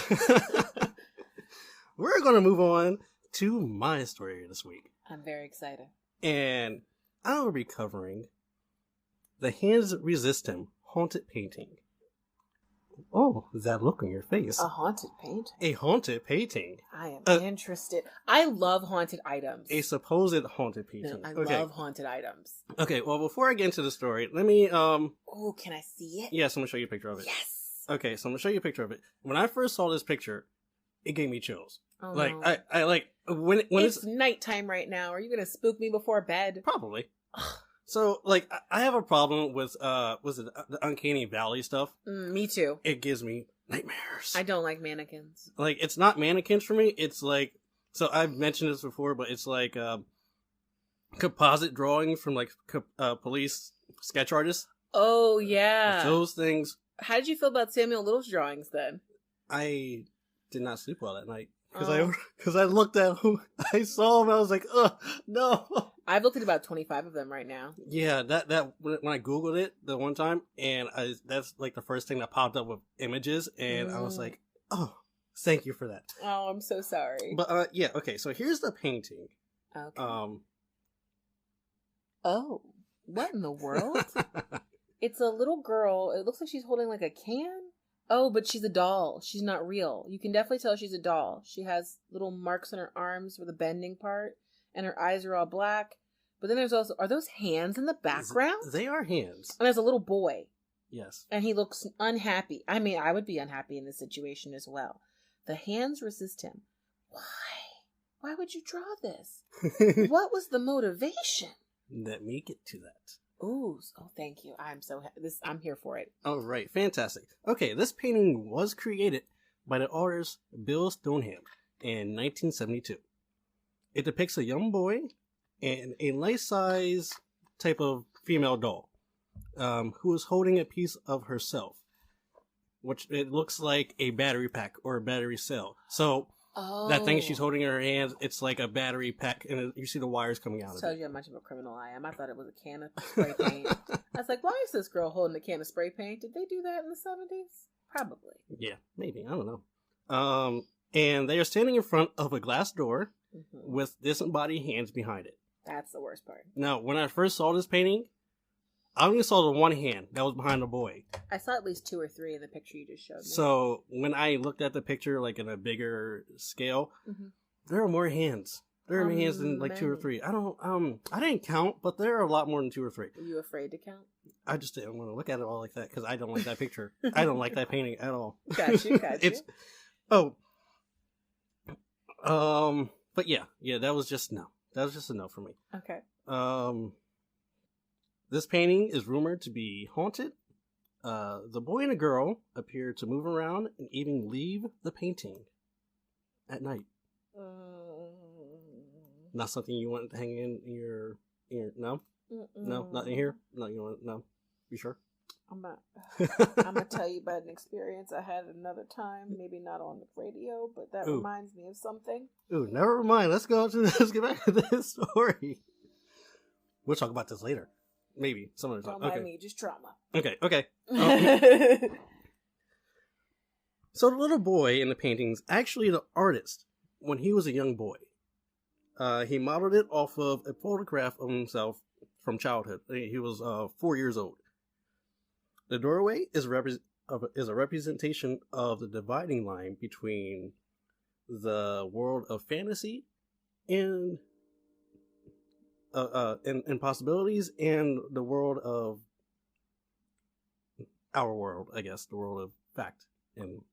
going to move on to my story this week. I'm very excited. And I'll be covering The Hands That Resist Him haunted painting. Oh, that look on your face. A haunted painting? A haunted painting. I am interested. I love haunted items. A supposed haunted painting. No, I love haunted items. Okay, well, before I get into the story, let me, Oh, can I see it? Yes, I'm gonna show you a picture of it. Yes! Okay, so I'm gonna show you a picture of it. When I first saw this picture, it gave me chills. Oh, like, no. I like, when it's nighttime right now. Are you gonna spook me before bed? Probably. So, like, I have a problem with, was it the Uncanny Valley stuff? Me too. It gives me nightmares. I don't like mannequins. Like, it's not mannequins for me. It's like, so I've mentioned this before, but it's like, composite drawings from, like, police sketch artists. Oh, yeah. Those things. How did you feel about Samuel Little's drawings then? I did not sleep well that night. Because I looked at who I saw him, I was like, ugh, no. I've looked at about 25 of them right now. Yeah, that when I Googled it the one time, and that's like the first thing that popped up with images, and I was like, oh, thank you for that. Oh, I'm so sorry. But yeah, okay, so here's the painting. Okay. Oh, what in the world? It's a little girl. It looks like she's holding like a can. Oh, but she's a doll. She's not real. You can definitely tell she's a doll. She has little marks on her arms for the bending part, and her eyes are all black. But then there's also, are those hands in the background? They are hands. And there's a little boy. Yes. And he looks unhappy. I mean, I would be unhappy in this situation as well. The hands resist him. Why? Why would you draw this? What was the motivation? Let me get to that. Ooh, oh, thank you. I'm here for it. All right, fantastic. Okay, this painting was created by the artist Bill Stoneham in 1972. It depicts a young boy and a life-size type of female doll, who is holding a piece of herself, which it looks like a battery pack or a battery cell. So that thing she's holding in her hands, it's like a battery pack, and you see the wires coming out of it. Tells you how much of a criminal I am. I thought it was a can of spray paint. I was like, why is this girl holding a can of spray paint? Did they do that in the 70s? Probably. Yeah, maybe. I don't know. And they are standing in front of a glass door with disembodied hands behind it. That's the worst part. Now, when I first saw this painting, I only saw the one hand that was behind the boy. I saw at least 2 or 3 in the picture you just showed me. So when I looked at the picture, like in a bigger scale, there are more hands. There are more hands than like 2 or 3. I didn't count, but there are a lot more than 2 or 3. Were you afraid to count? I just didn't want to look at it all like that because I don't like that picture. I don't like that painting at all. Got you. But yeah, that was just no. That was just a no for me. Okay. This painting is rumored to be haunted. The boy and the girl appear to move around and even leave the painting at night. Not something you want to hang in your no? No, not in here? No, you want no? You sure? I'm gonna tell you about an experience I had another time, maybe not on the radio, but that reminds me of something. Ooh, never mind. Let's get back to this story. We'll talk about this later. Maybe some other time. Don't mind me, just trauma. Okay. So the little boy in the painting's actually the artist when he was a young boy. He modeled it off of a photograph of himself from childhood. He was 4 years old. The doorway is a representation of the dividing line between the world of fantasy and possibilities and the world of our world, I guess, the world of fact and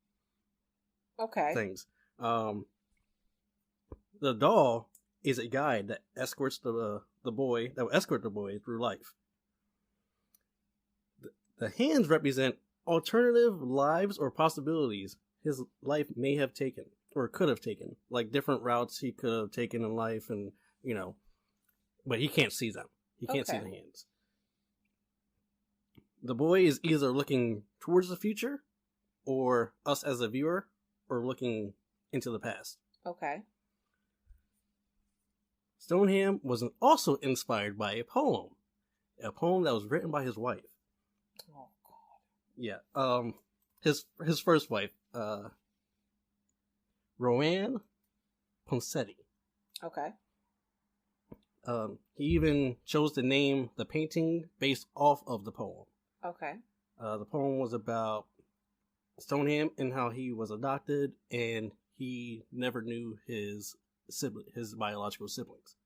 things. The doll is a guide that escorts the boy through life. The hands represent alternative lives or possibilities his life may have taken or could have taken, like different routes he could have taken in life, and but he can't see them. He can't see the hands. The boy is either looking towards the future, or us as a viewer, or looking into the past. Okay. Stoneham was also inspired by a poem that was written by his wife. Oh God. Yeah. His first wife, Roanne Ponseti. Okay. He even chose to name the painting based off of the poem. Okay. The poem was about Stoneham and how he was adopted and he never knew his biological siblings.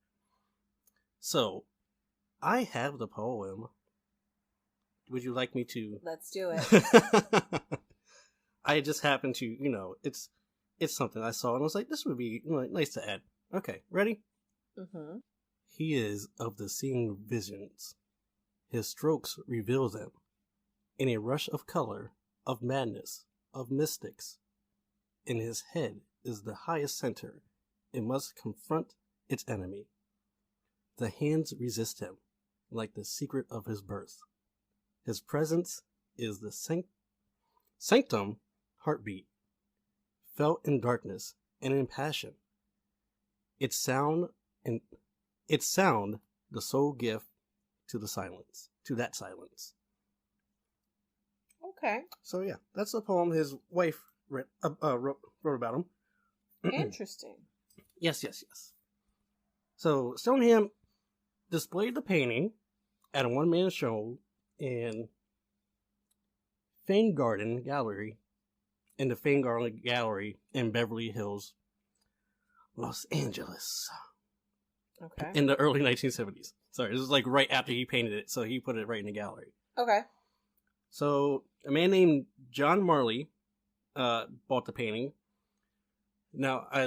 So, I have the poem. Would you like me to? Let's do it. I just happened to, it's something I saw and I was like, this would be nice to add. Okay, ready? Mm-hmm. He is of the seeing visions, His strokes reveal them. In a rush of color, of madness, of mystics. In his head is the highest center. It must confront its enemy. The hands resist him, like the secret of his birth. His presence is the sanctum heartbeat, felt in darkness and in passion. Its sound, the sole gift to the silence, to that silence. Okay. So yeah, that's the poem his wife wrote about him. Interesting. Yes. So Stoneham displayed the painting at a one-man show in Fane Garden Gallery, in the Fane Garden Gallery in Beverly Hills, Los Angeles. Okay. In the early 1970s. Sorry, this is like right after he painted it, so he put it right in the gallery. Okay. So a man named John Marley bought the painting. Now, I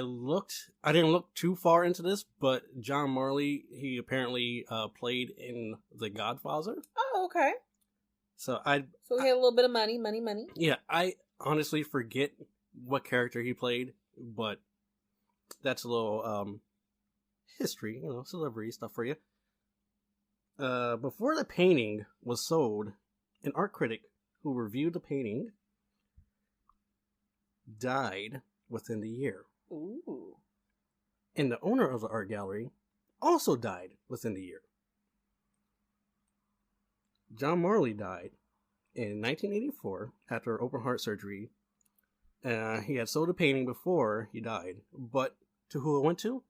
didn't look too far into this, but John Marley, he apparently played in The Godfather. Oh, okay. So he had a little bit of money. Yeah, I honestly forget what character he played, but that's a little history, celebrity stuff for you. Before the painting was sold, an art critic who reviewed the painting died within the year. Ooh. And the owner of the art gallery also died within the year. John Marley died in 1984 after open heart surgery. He had sold a painting before he died, but to who it went to?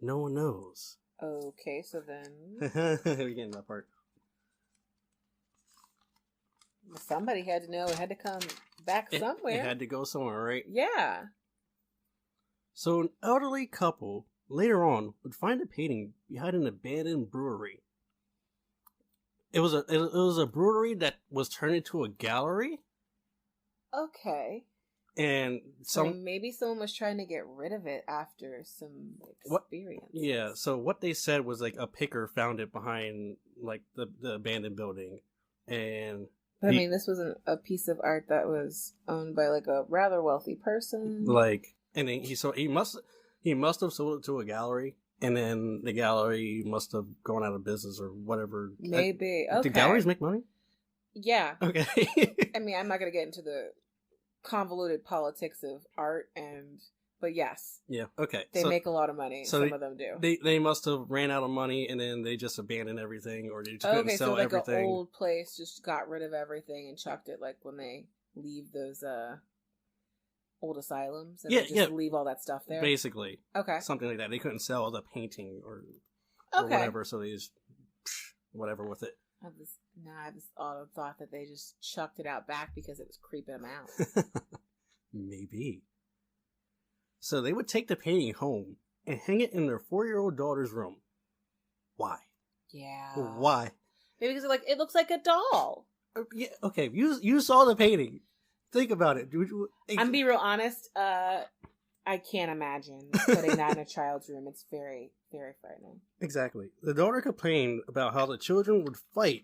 No one knows. Okay, so then... We're getting that part. Somebody had to know. It had to come back somewhere. It had to go somewhere, right? Yeah. So an elderly couple later on would find a painting behind an abandoned brewery. It was a brewery that was turned into a gallery. Okay. And so maybe someone was trying to get rid of it after some experience. Yeah, so what they said was like a picker found it behind like the abandoned building. And but I mean, this wasn't a piece of art that was owned by like a rather wealthy person. Like, and then he must have sold it to a gallery, and then the gallery must have gone out of business or whatever. Maybe. Okay. Do galleries make money? Yeah. Okay. I mean, I'm not gonna get into the convoluted politics of art, but yes. Yeah. Okay. They make a lot of money. So some of them do. They must have ran out of money, and then they just abandoned everything, or they just couldn't sell so like everything. An old place just got rid of everything and chucked it, like when they leave those old asylums and they just leave all that stuff there. Basically. Okay. Something like that. They couldn't sell the painting or whatever, so they just whatever with it. I have this auto thought that they just chucked it out back because it was creeping them out. Maybe. So they would take the painting home and hang it in their 4-year-old daughter's room. Why? Yeah. Why? Maybe because it looks like a doll. Yeah. Okay. You saw the painting. Think about it. I'm be real honest. I can't imagine putting that in a child's room. It's very, very frightening. Exactly. The daughter complained about how the children would fight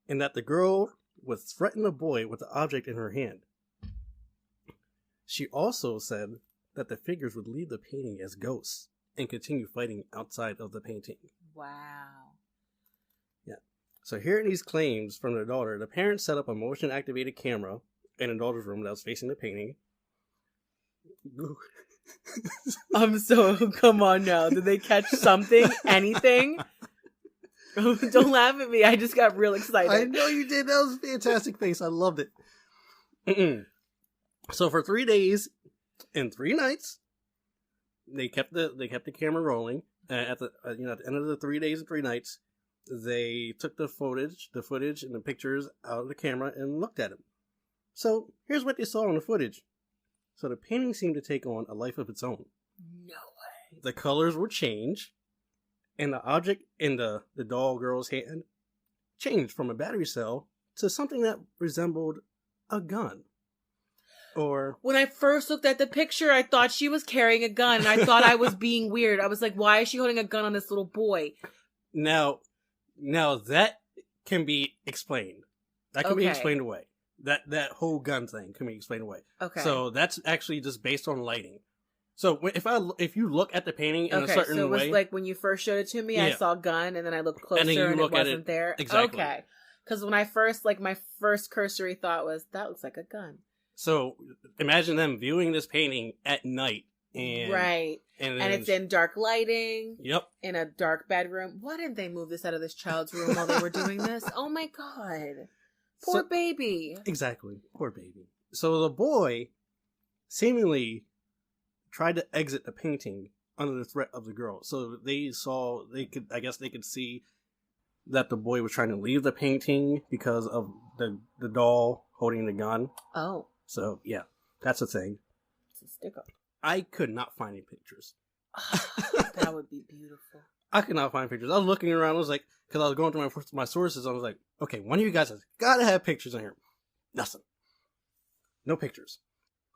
and that the girl would threaten the boy with the object in her hand. She also said that the figures would leave the painting as ghosts and continue fighting outside of the painting. Wow. Yeah. So hearing these claims from the daughter, the parents set up a motion-activated camera in the daughter's room that was facing the painting. Come on now. Did they catch something? Anything? Don't laugh at me. I just got real excited. I know you did. That was a fantastic face. I loved it. So for 3 days and 3 nights, they kept the camera rolling. At the end of the 3 days and 3 nights, they took the footage and the pictures out of the camera and looked at them. So here's what they saw in the footage. So the painting seemed to take on a life of its own. No way. The colors would change, and the object in the doll girl's hand changed from a battery cell to something that resembled a gun. Or when I first looked at the picture, I thought she was carrying a gun, and I thought I was being weird. I was like, why is she holding a gun on this little boy? Now that can be explained. That can be explained away. That whole gun thing can be explained away. Okay. So that's actually just based on lighting. So if you look at the painting in a certain way... so it was like when you first showed it to me, I saw gun, and then I looked closer and it wasn't there. Exactly. Okay. Because when I first, my first cursory thought was, that looks like a gun. So imagine them viewing this painting at night. Right. And it's in dark lighting. Yep. In a dark bedroom. Why didn't they move this out of this child's room while they were doing this? Oh my God. Poor baby. Exactly. Poor baby. So the boy seemingly tried to exit the painting under the threat of the girl. So they could see that the boy was trying to leave the painting because of the doll holding the gun. Oh. So, yeah, that's a thing. It's a stick-up. I could not find any pictures. That would be beautiful. I could not find pictures. I was looking around, I was like, because I was going through my sources, I was like, okay, one of you guys has got to have pictures in here. Nothing. No pictures.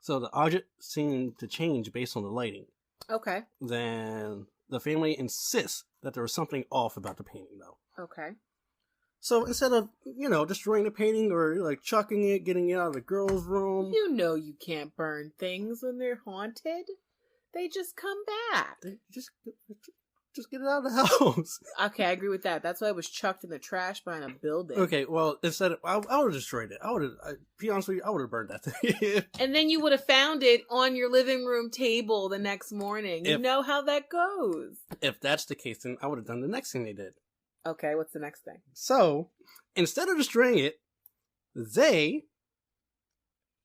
So the object seemed to change based on the lighting. Okay. Then the family insists that there was something off about the painting, though. Okay. So instead of, destroying the painting or chucking it, getting it out of the girl's room. You know you can't burn things when they're haunted. They just come back. Just get it out of the house. Okay, I agree with that. That's why it was chucked in the trash behind a building. Okay, well, instead of... I would have destroyed it. Be honest with you, I would have burned that thing. And then you would have found it on your living room table the next morning. You know how that goes. If that's the case, then I would have done the next thing they did. Okay, what's the next thing? So, instead of destroying it, they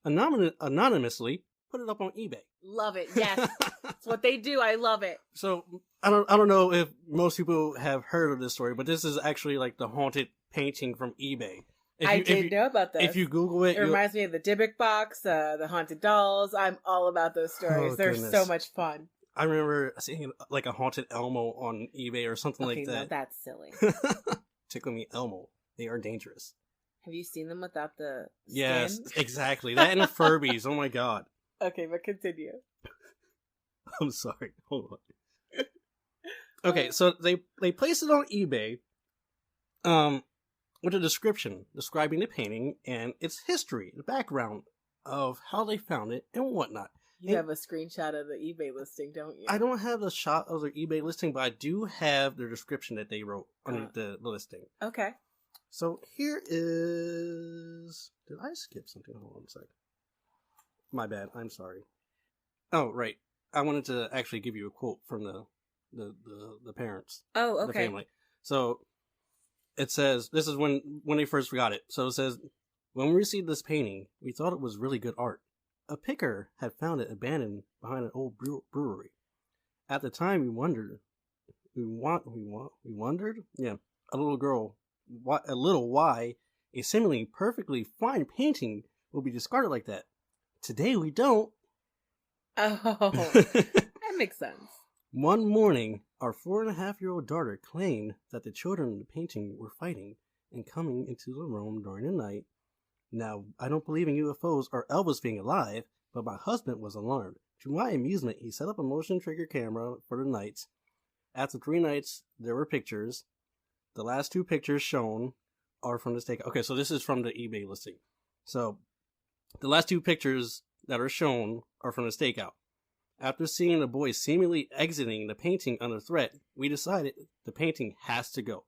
anonymously put it up on eBay. Love it. Yes. That's what they do. I love it. So, I don't know if most people have heard of this story, but this is actually the haunted painting from eBay. I did know about this. If you Google it... It reminds me of the Dybbuk box, the haunted dolls. I'm all about those stories. Oh, They're goodness. so much fun. I remember seeing a haunted Elmo on eBay or something like that. No, that's silly. Tickle me Elmo. They are dangerous. Have you seen them without the skin? Yes, exactly. That and the Furbies. Oh my God. Okay, but continue. I'm sorry. Hold on. Okay, so they placed it on eBay with a description describing the painting and its history, the background of how they found it and whatnot. You have a screenshot of the eBay listing, don't you? I don't have the shot of their eBay listing, but I do have the description that they wrote under the listing. Okay. So here is... Did I skip something? Hold on a sec. My bad. I'm sorry. Oh, right. I wanted to actually give you a quote from the parents. Oh, okay. The family. So it says, this is when they first got it. So it says, when we received this painting, we thought it was really good art. A picker had found it abandoned behind an old brewery. At the time, we wondered. We wondered? Yeah. A little why a seemingly perfectly fine painting will be discarded like that. Today, we don't. Oh, that makes sense. One morning, our 4.5-year-old daughter claimed that the children in the painting were fighting and coming into the room during the night. Now, I don't believe in UFOs or Elvis being alive, but my husband was alarmed. To my amusement, he set up a motion trigger camera for the nights. After 3 nights, there were pictures. The last 2 pictures shown are from the stake. Okay, so this is from the eBay listing. So, the last 2 pictures that are shown are from the stakeout. After seeing the boy seemingly exiting the painting under threat, we decided the painting has to go.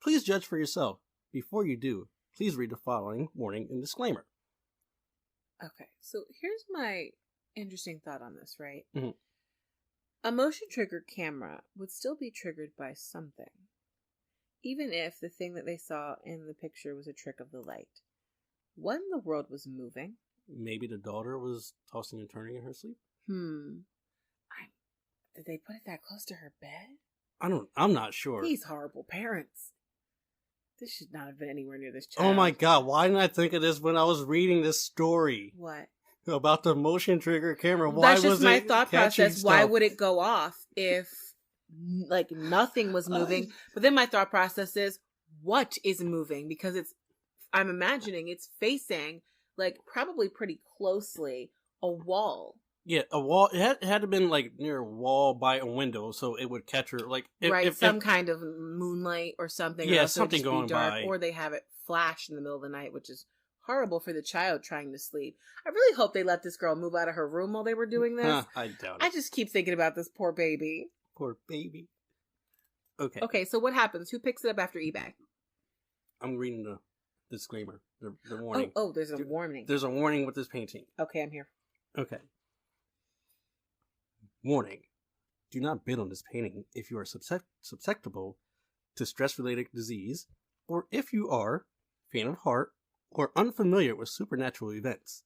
Please judge for yourself. Before you do, please read the following warning and disclaimer. Okay, so here's my interesting thought on this, right? Mm-hmm. A motion trigger camera would still be triggered by something, even if the thing that they saw in the picture was a trick of the light. What in the world was moving? Maybe the daughter was tossing and turning in her sleep? Did they put it that close to her bed? I'm not sure. These horrible parents. This should not have been anywhere near this child. Oh my God, why didn't I think of this when I was reading this story? What? About the motion trigger camera. That's just my thought process. Stuff? Why would it go off if nothing was moving? But then my thought process is, what is moving? Because I'm imagining it's facing probably pretty closely a wall. Yeah, a wall. It had to been like near a wall by a window, so it would catch her. Like some kind of moonlight or something. Yeah, or something going dark, by, or they have it flash in the middle of the night, which is horrible for the child trying to sleep. I really hope they let this girl move out of her room while they were doing this. I doubt it. I just keep thinking about this poor baby. Poor baby. Okay. Okay, so what happens? Who picks it up after eBay? I'm reading the disclaimer, the warning. Oh, there's a warning. There's a warning with this painting. Okay, I'm here. Okay. Warning. Do not bid on this painting if you are susceptible to stress-related disease, or if you are faint of heart or unfamiliar with supernatural events.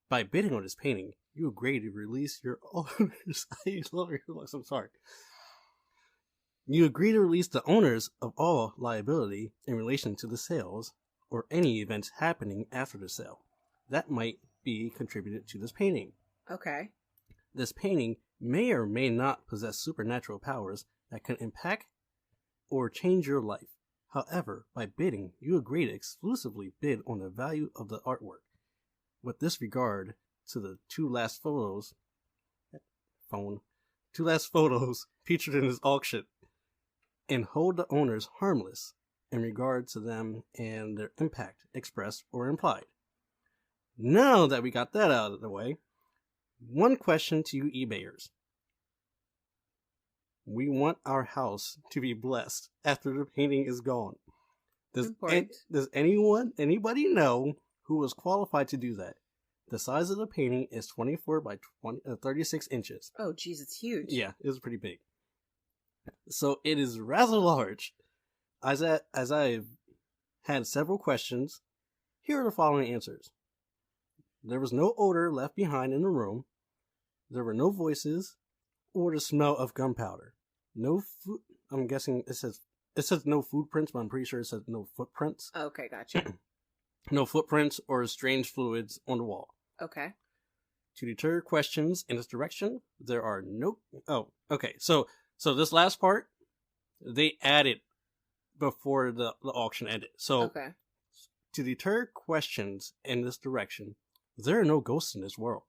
By bidding on this painting, you agree to release your owners. I'm sorry. You agree to release the owners of all liability in relation to the sales or any events happening after the sale that might be contributed to this painting. Okay. This painting may or may not possess supernatural powers that can impact or change your life. However, by bidding, you agree to exclusively bid on the value of the artwork. With this regard to the two last photos featured in this auction, and hold the owners harmless in regard to them and their impact, expressed or implied. Now that we got that out of the way, one question to you eBayers. We want our house to be blessed after the painting is gone. Does anybody know who is qualified to do that? The size of the painting is 24 by 36 inches. Oh, geez, it's huge. Yeah, it's pretty big. So it is rather large. As I've had several questions, here are the following answers. There was no odor left behind in the room. There were no voices or the smell of gunpowder. No food. I'm guessing it says no footprints, but I'm pretty sure it says no footprints. Okay, gotcha. No footprints or strange fluids on the wall. Okay. To deter questions in this direction, there are no... Oh, okay. So this last part, they added before the auction ended. So okay. To deter questions in this direction, there are no ghosts in this world.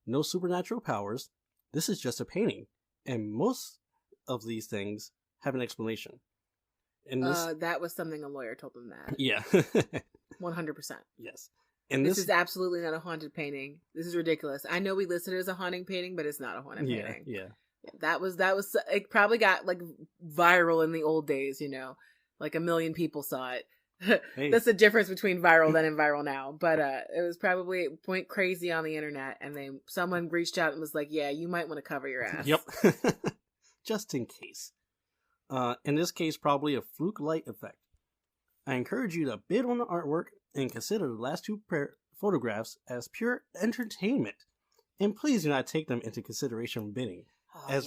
No supernatural powers. This is just a painting. And most of these things have an explanation. And this... that was something a lawyer told them that. Yeah. 100%. Yes. And this is absolutely not a haunted painting. This is ridiculous. I know we listed it as a haunting painting, but it's not a haunted painting. Yeah. That was it probably got like viral in the old days, like 1 million people saw it. Hey. That's the difference between viral then and viral now. But it was probably went crazy on the internet, and someone reached out and was like, yeah, you might want to cover your ass. Yep. Just in case. In this case, probably a fluke light effect. I encourage you to bid on the artwork and consider the last two photographs as pure entertainment. And please do not take them into consideration when bidding,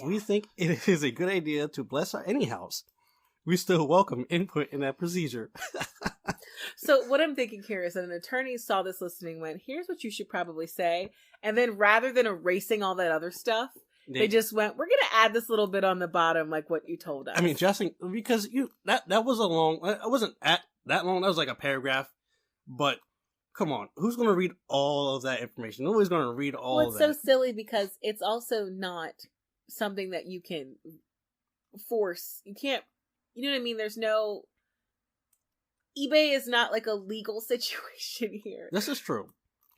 we think it is a good idea to bless any house. We still welcome input in that procedure. So what I'm thinking here is that an attorney saw this listing and went, here's what you should probably say. And then rather than erasing all that other stuff, they just went, we're going to add this little bit on the bottom, like what you told us. I mean, because that was it wasn't that long. That was like a paragraph. But come on, who's going to read all of that information? Nobody's going to read all of that. Well, it's so silly because it's also not something that you can force. You can't, you know what I mean? There's no, eBay is not like a legal situation here. This is true.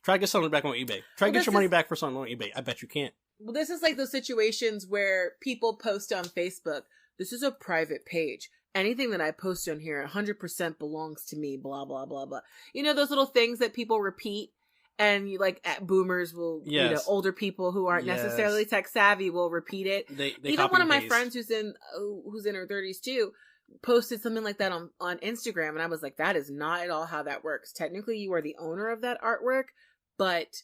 Try to get something back on eBay. Try to get your money back for something on eBay. I bet you can't. Well, this is like those situations where people post on Facebook, this is a private page. Anything that I post on here 100% belongs to me, blah, blah, blah, blah. You know, those little things that people repeat, and you like boomers will, older people who aren't necessarily tech savvy will repeat it. They even one of my friends who's in her 30s too, posted something like that on Instagram, and I was like, that is not at all how that works. Technically, you are the owner of that artwork, but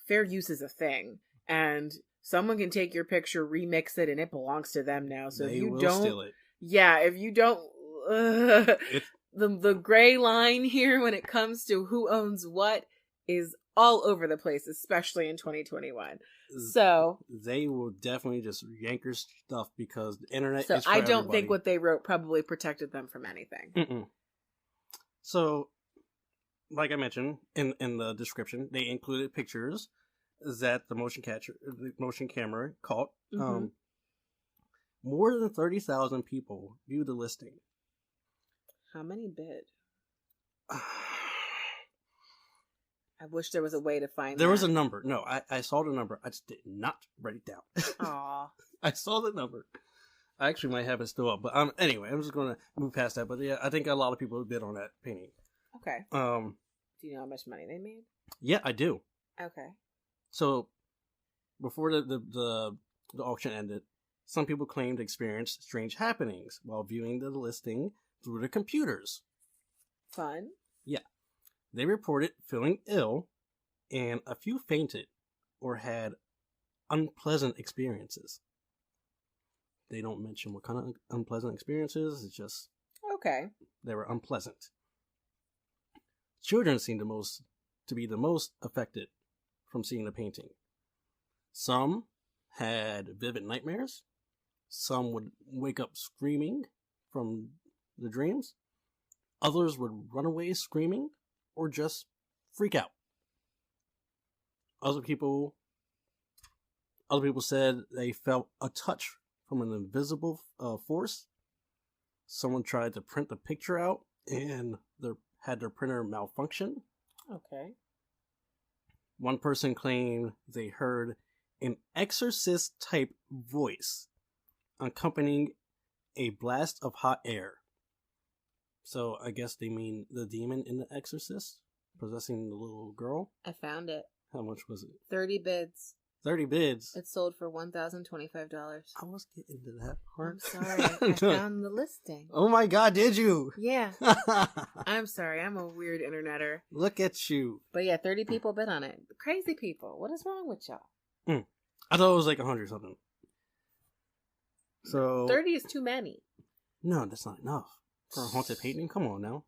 fair use is a thing. And someone can take your picture, remix it, and it belongs to them now. So if you don't steal it. Yeah, if you don't, the gray line here when it comes to who owns what is all over the place, especially in 2021. So they will definitely just yank your stuff because the internet is for I don't everybody. think what they wrote probably protected them from anything. Mm-mm. So, like I mentioned in the description, they included pictures that the motion camera caught. Mm-hmm. More than 30,000 people viewed the listing. How many bid? I wish there was a way to find There was a number. No, I saw the number. I just did not write it down. Aw. I saw the number. I actually might have it still up. But anyway, I'm just going to move past that. But yeah, I think a lot of people bid on that painting. Okay. Do you know how much money they made? Yeah, I do. Okay. So, before the auction ended, some people claimed to experience strange happenings while viewing the listing through the computers. Fun. Yeah. They reported feeling ill, and a few fainted or had unpleasant experiences. They don't mention what kind of unpleasant experiences. It's just okay. They were unpleasant. Children seemed to be the most affected from seeing the painting. Some had vivid nightmares. Some would wake up screaming from the dreams. Others would run away screaming or just freak out. Other people said they felt a touch from an invisible force. Someone tried to print the picture out and had their printer malfunction. Okay. One person claimed they heard an exorcist-type voice accompanying a blast of hot air. So I guess they mean the demon in The Exorcist possessing the little girl. I found it. How much was it? 30 bids. 30 bids. It sold for $1,025. I was getting to that part. I'm sorry. I found the listing. Oh my God, did you? Yeah. I'm sorry. I'm a weird interneter. Look at you. But yeah, 30 people bid on it. Crazy people. What is wrong with y'all? I thought it was like 100 something. So 30 is too many. No, that's not enough. For a haunted painting? Come on now.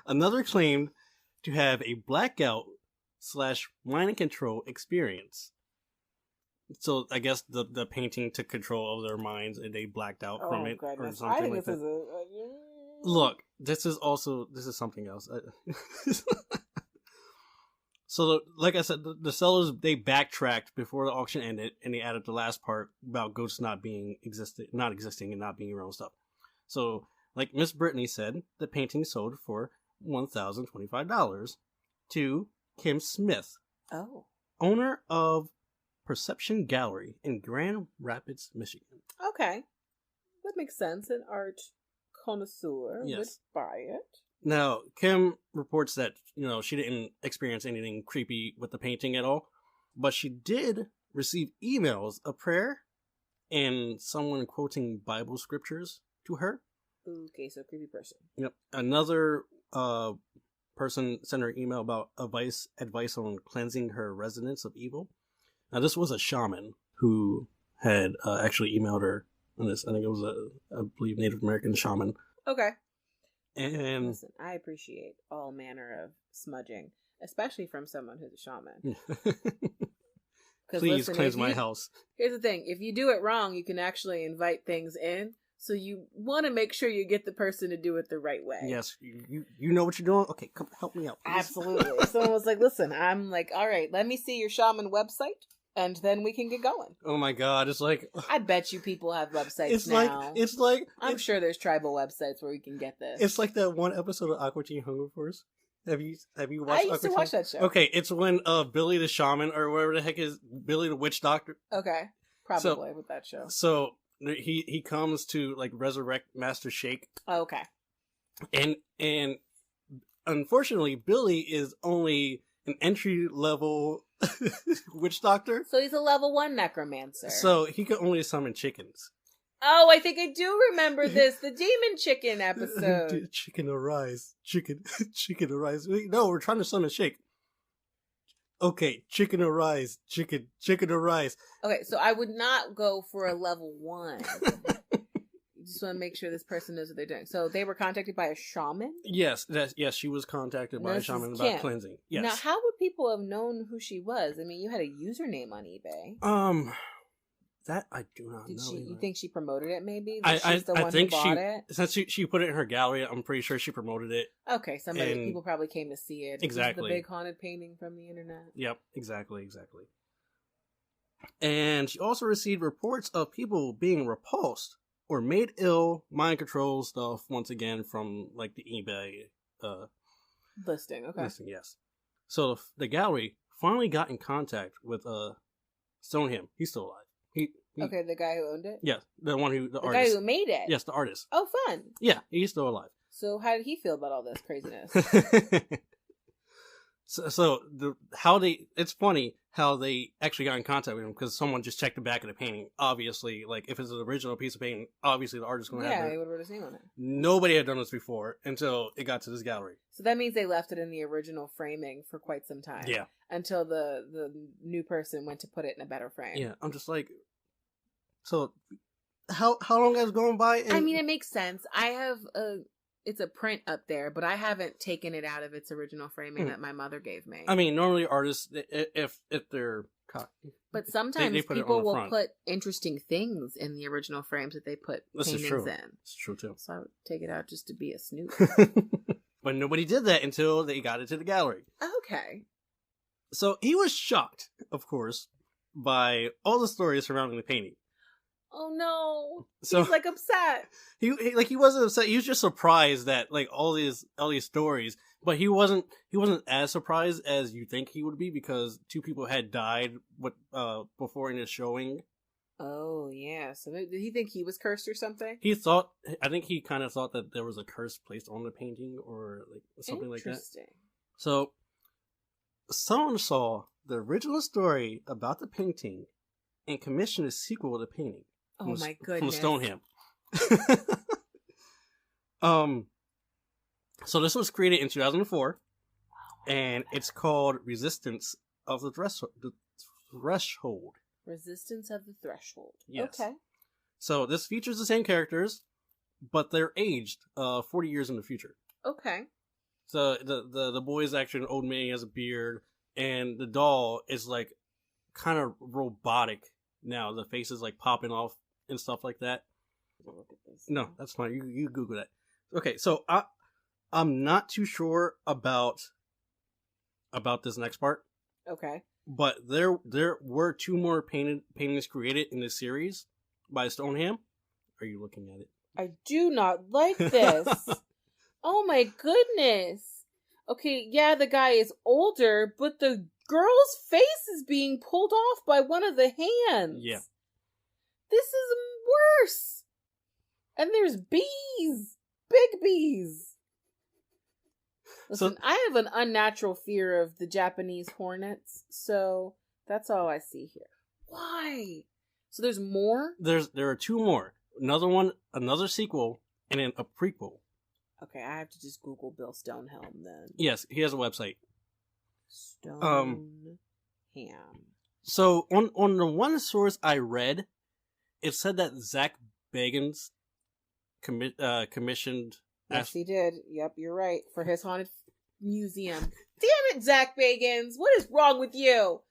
Another claimed to have a blackout / mind control experience. So I guess the painting took control of their minds and they blacked out from it or something I think like this that. is Look, this is something else. So, like I said, the sellers, they backtracked before the auction ended, and they added the last part about ghosts not existing and not being around stuff. So, like Miss Brittany said, the painting sold for $1,025 to Kim Smith, owner of Perception Gallery in Grand Rapids, Michigan. Okay. That makes sense. An art connoisseur would buy it. Now, Kim reports that, she didn't experience anything creepy with the painting at all, but she did receive emails of prayer and someone quoting Bible scriptures to her. Okay, so creepy person. Yep. Another person sent her email about advice on cleansing her residence of evil. Now, this was a shaman who had actually emailed her on this. I think it was I believe, Native American shaman. Okay. And listen, I appreciate all manner of smudging, especially from someone who's a shaman. Please cleanse my house. Here's the thing. If you do it wrong, you can actually invite things in. So you want to make sure you get the person to do it the right way. Yes. You know what you're doing? Okay, come help me out, please. Absolutely. Someone was like, listen, I'm like, all right, let me see your shaman website. And then we can get going. Oh my God! It's like I bet you people have websites now. I'm sure there's tribal websites where we can get this. It's like that one episode of Aqua Teen Hunger Force. Have you watched? I used to watch that show. Okay, it's when Billy the Shaman or whatever the heck is Billy the Witch Doctor. Okay, probably with that show. So he comes to like resurrect Master Shake. Oh, okay. And unfortunately, Billy is only an entry level witch doctor. So he's a level 1 necromancer. So he can only summon chickens. Oh, I think I do remember this. The demon chicken episode. Chicken arise. Chicken arise. No, we're trying to summon Shake. Okay, chicken arise. Chicken arise. Okay, so I would not go for a level 1. You just want to make sure this person knows what they're doing. So they were contacted by a shaman? Yes, she was contacted by a shaman about cleansing. Yes. Now, how would people have known who she was? I mean, you had a username on eBay. That I do not know. You think she promoted it? Maybe she's the one who bought it. Since she put it in her gallery, I'm pretty sure she promoted it. Okay, people probably came to see it. Exactly, the big haunted painting from the internet. Yep, exactly. And she also received reports of people being repulsed or made ill, mind control stuff. Once again, from like the eBay listing. Okay, listing, yes. So the gallery finally got in contact with Stoneham. He's still alive. Okay, the guy who owned it? Yes, the artist. Guy who made it? Yes, the artist. Oh, fun. Yeah, he's still alive. So how did he feel about all this craziness? It's funny how they actually got in contact with him, because someone just checked the back of the painting. Obviously, like, if it's an original piece of painting, obviously the artist is going to have it. Yeah, he would have wrote his name on it. Nobody had done this before until it got to this gallery. So that means they left it in the original framing for quite some time. Yeah. Until the new person went to put it in a better frame. Yeah, I'm just like... So, how long has gone by? I mean, it makes sense. I have it's a print up there, but I haven't taken it out of its original framing that my mother gave me. I mean, normally artists, if they're... But sometimes they put people will front. put interesting things in the original frames that they put paintings in. It's true, too. So I would take it out just to be a snoop. But nobody did that until they got it to the gallery. Okay. So he was shocked, of course, by all the stories surrounding the painting. Oh no! So he's like upset. He wasn't upset. He was just surprised that like all these stories, but he wasn't as surprised as you think he would be, because 2 people had died before in his showing. Oh yeah. So did he think he was cursed or something? I think he kind of thought that there was a curse placed on the painting or like something like that. Interesting. So someone saw the original story about the painting and commissioned a sequel of the painting. Oh my goodness. From Stoneham. So this was created in 2004, and it's called Resistance of the Threshold. Resistance of the Threshold. Yes. Okay. So this features the same characters, but they're aged 40 years in the future. Okay. So the boy is actually an old man, he has a beard, and the doll is like kind of robotic now. The face is like popping off and stuff like that. Look at this. No, that's fine. You Google that. Okay, so I'm not too sure about this next part. Okay. But there were 2 more paintings created in this series by Stoneham. Are you looking at it? I do not like this. Oh my goodness. Okay, yeah, the guy is older, but the girl's face is being pulled off by one of the hands. Yeah. This is worse. And there's bees. Big bees. Listen, So, I have an unnatural fear of the Japanese hornets, so that's all I see here. Why? So there's more? there are 2 more. Another one, another sequel, and then a prequel. Okay, I have to just Google Bill Stonehelm then. Yes, he has a website. Stoneham. So on the one source I read, it said that Zach Bagans commissioned. Yes, he did. Yep, you're right. For his haunted museum. Damn it, Zach Bagans! What is wrong with you?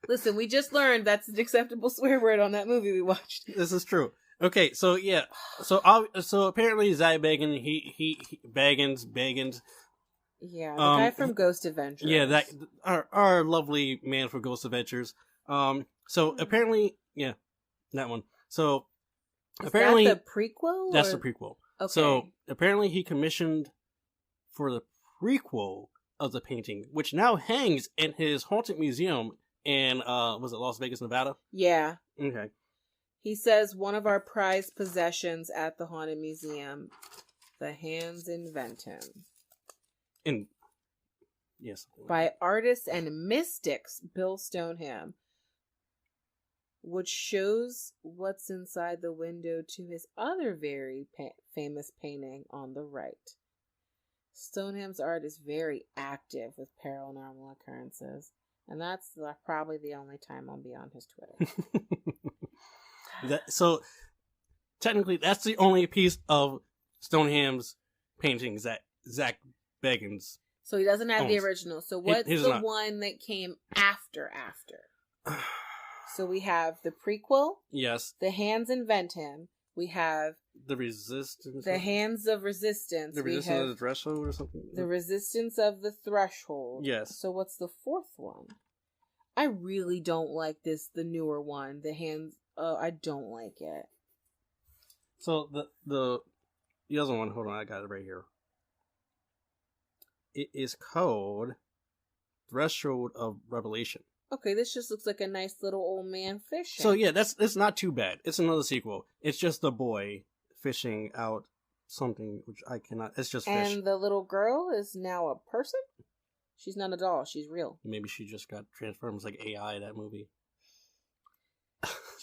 Listen, we just learned that's an acceptable swear word on that movie we watched. This is true. Okay, so yeah, so apparently Zach Bagans, he Bagans. Yeah, the guy from Ghost Adventures. Yeah, that our lovely man from Ghost Adventures. So apparently, yeah, that one. So apparently, that the prequel? That's the prequel. Okay. So apparently, he commissioned for the prequel of the painting, which now hangs in his haunted museum in was it Las Vegas, Nevada? Yeah. Okay. He says one of our prized possessions at the haunted museum. The hands invent him. And yes, by artists and mystics, Bill Stoneham, which shows what's inside the window to his other very famous painting on the right. Stoneham's art is very active with paranormal occurrences, and that's probably the only time I'll be on his Twitter. So technically, that's the only piece of Stoneham's paintings that Zach Bagans. So he doesn't have the original. So what's the not. one that came after? So we have the prequel. Yes. The Hands Invent Him. We have the Resistance. The Hands of Resistance. The Resistance of the Threshold or something. The Resistance of the Threshold. Yes. So what's the fourth one? I really don't like this. The newer one. The Hands. Oh, I don't like it. So the other one. Hold on, I got it right here. It is called Threshold of Revelation. Okay, this just looks like a nice little old man fishing. So yeah, it's not too bad. It's another sequel. It's just the boy fishing out something which I cannot. It's just fish. And the little girl is now a person? She's not a doll. She's real. Maybe she just got transformed. It's like AI, that movie.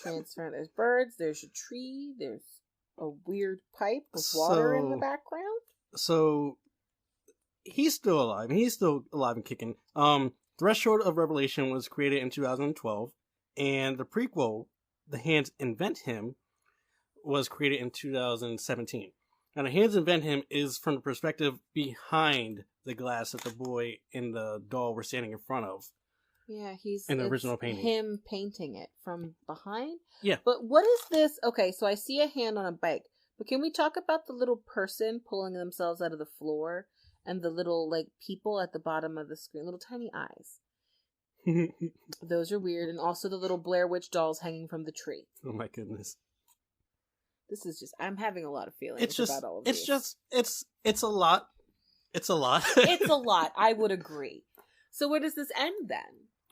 Transferred. There's birds. There's a tree. There's a weird pipe with water in the background. So he's still alive. He's still alive and kicking. Threshold of Revelation was created in 2012, and the prequel, The Hands Invent Him, was created in 2017. Now, The Hands Invent Him is from the perspective behind the glass that the boy and the doll were standing in front of. Yeah, he's in the original painting. Him painting it from behind. Yeah. But what is this? Okay, so I see a hand on a bike. But can we talk about the little person pulling themselves out of the floor and the little like people at the bottom of the screen, little tiny eyes? Those are weird, and also the little Blair Witch dolls hanging from the tree. Oh my goodness. This is just, I'm having a lot of feelings about all of these. It's a lot. It's a lot. It's a lot. I would agree. So where does this end then?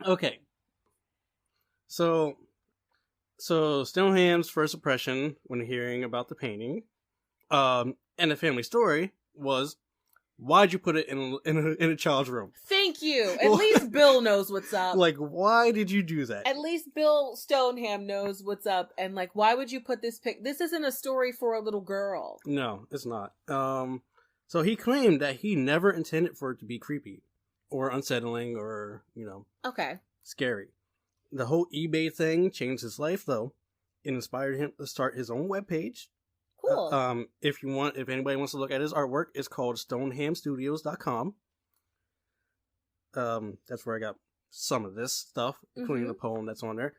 Okay. So Stoneham's first impression when hearing about the painting, and the family story was, why'd you put it in a child's room? Thank you. At least Bill knows what's up. Like, why did you do that? At least Bill Stoneham knows what's up. And like, why would you put this This isn't a story for a little girl. No, it's not. So he claimed that he never intended for it to be creepy or unsettling or, okay, scary. The whole eBay thing changed his life, though. It inspired him to start his own webpage. Cool. If anybody wants to look at his artwork, it's called stonehamstudios.com. That's where I got some of this stuff, including the poem that's on there.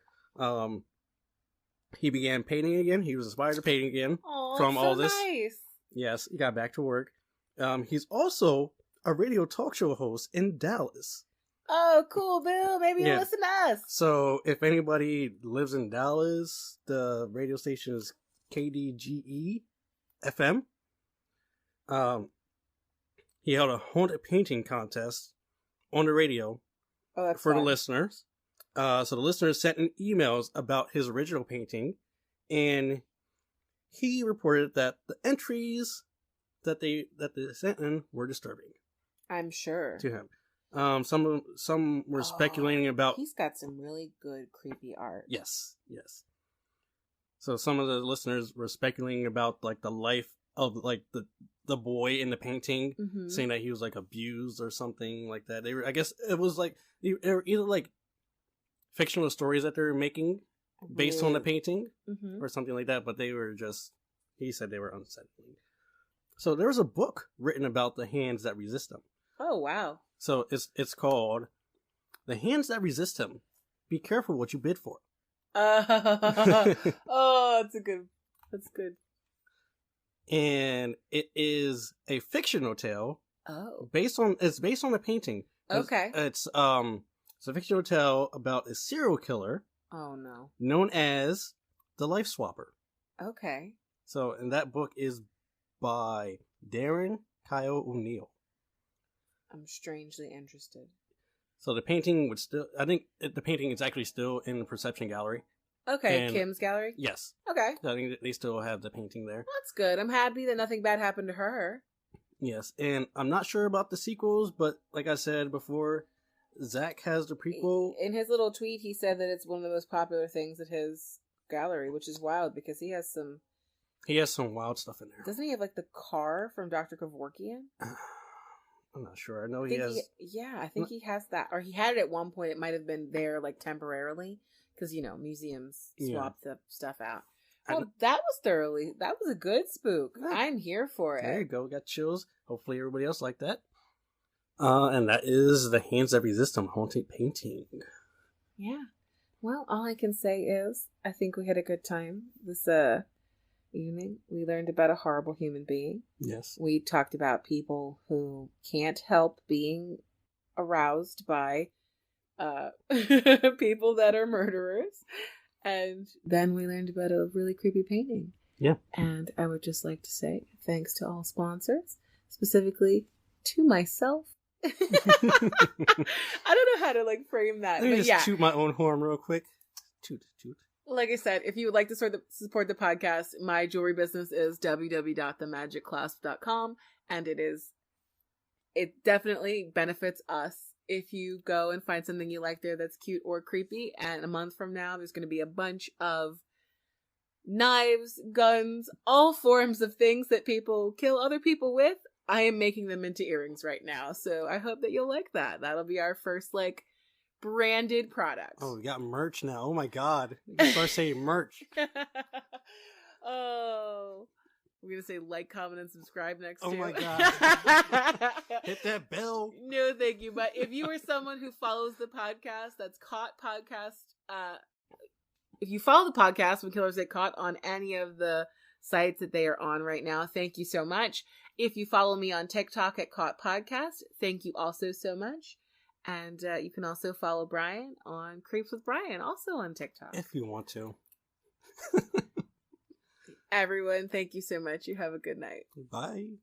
He began painting again. He was inspired to paint again from all this. Nice. Yes, he got back to work. He's also a radio talk show host in Dallas. Oh, cool, Bill. Maybe you'll listen to us. So if anybody lives in Dallas, the radio station is KDGE FM. He held a haunted painting contest on the radio for the listeners. So the listeners sent in emails about his original painting, and he reported that the entries that they sent in were disturbing. I'm sure. To him. Some were speculating about. He's got some really good creepy art. Yes. So some of the listeners were speculating about like the life of like the boy in the painting, saying that he was like abused or something like that. I guess it was like they were either like fictional stories that they were making based on the painting or something like that, but they were he said they were unsettling. So there was a book written about the hands that resist him. Oh wow. So it's called The Hands That Resist Him. Be careful what you bid for. That's good. And it is a fictional tale. Oh. It's based on a painting. Okay. It's a fictional tale about a serial killer. Oh no. Known as the Life Swapper. Okay. So, and that book is by Darren Kyle O'Neill. I'm strangely interested. So the painting would still, I think the painting is actually still in the Perception Gallery. Okay, Kim's gallery? Yes. Okay. I think they still have the painting there. That's good. I'm happy that nothing bad happened to her. Yes, and I'm not sure about the sequels, but like I said before, Zach has the prequel. In his little tweet, he said that it's one of the most popular things at his gallery, which is wild because he has some wild stuff in there. Doesn't he have like the car from Dr. Kevorkian? I'm not sure. I know he has. I think he has that, or he had it at one point. It might have been there like temporarily because museums swap the stuff out. Well, that was a good spook. Yeah. I'm here for it. There you go. Got chills. Hopefully everybody else liked that. And that is The Hands That Resist Him haunted painting. Yeah. Well, all I can say is I think we had a good time this evening. We learned about a horrible human being. Yes. We talked about people who can't help being aroused by people that are murderers. And then we learned about a really creepy painting. Yeah. And I would just like to say thanks to all sponsors, specifically to myself. I don't know how to like frame that. Let me but just toot my own horn real quick. Toot. Like I said, if you would like to support the podcast, my jewelry business is www.themagicclasp.com, and it definitely benefits us if you go and find something you like there that's cute or creepy. And a month from now, there's going to be a bunch of knives, guns, all forms of things that people kill other people with. I am making them into earrings right now, so I hope that you'll like that. That'll be our first like branded product. Oh, we got merch now. Oh my god. You can start saying merch. Oh. We're going to say like, comment, and subscribe next Oh too. my god. Hit that bell. No, thank you. But if you are someone who follows the podcast, that's Caught Podcast. If you follow the podcast when killers get caught on any of the sites that they are on right now, thank you so much. If you follow me on TikTok at Caught Podcast, thank you also so much. And you can also follow Brian on Creeps with Brian, also on TikTok. If you want to. Everyone, thank you so much. You have a good night. Bye.